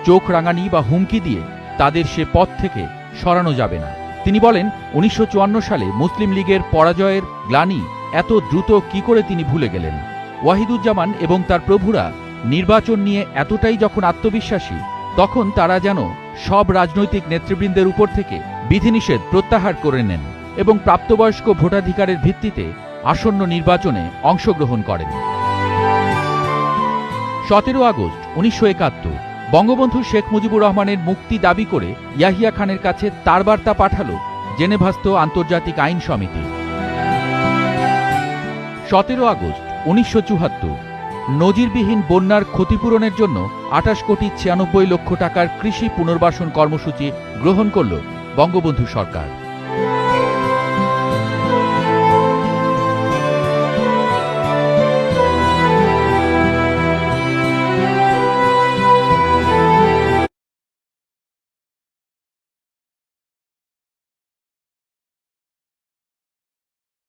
চোখ রাঙানি বা হুমকি দিয়ে তাদের সে পথ থেকে সরানো যাবে না। তিনি বলেন, 1954 সালে মুসলিম লীগের পরাজয়ের গ্লানি এত দ্রুত কি করে তিনি ভুলে গেলেন। ওয়াহিদুজ্জামান এবং তার প্রভুরা নির্বাচন নিয়ে এতটাই যখন আত্মবিশ্বাসী, তখন তারা যেন সব রাজনৈতিক নেতৃবৃন্দের উপর থেকে বিধিনিষেধ প্রত্যাহার করে নেন এবং প্রাপ্তবয়স্ক ভোটাধিকারের ভিত্তিতে আসন্ন নির্বাচনে অংশগ্রহণ করেন। 17 আগস্ট 1971 বঙ্গবন্ধু শেখ মুজিবুর রহমানের মুক্তি দাবি করে ইয়াহিয়া খানের কাছে তার বার্তা পাঠাল জেনেভাস্থ আন্তর্জাতিক আইন সমিতি। 17 আগস্ট 1974 নজিরবিহীন বন্যার ক্ষতিপূরণের জন্য 28 কোটি 96 লক্ষ টাকার কৃষি পুনর্বাসন কর্মসূচি গ্রহণ করল বঙ্গবন্ধু সরকার।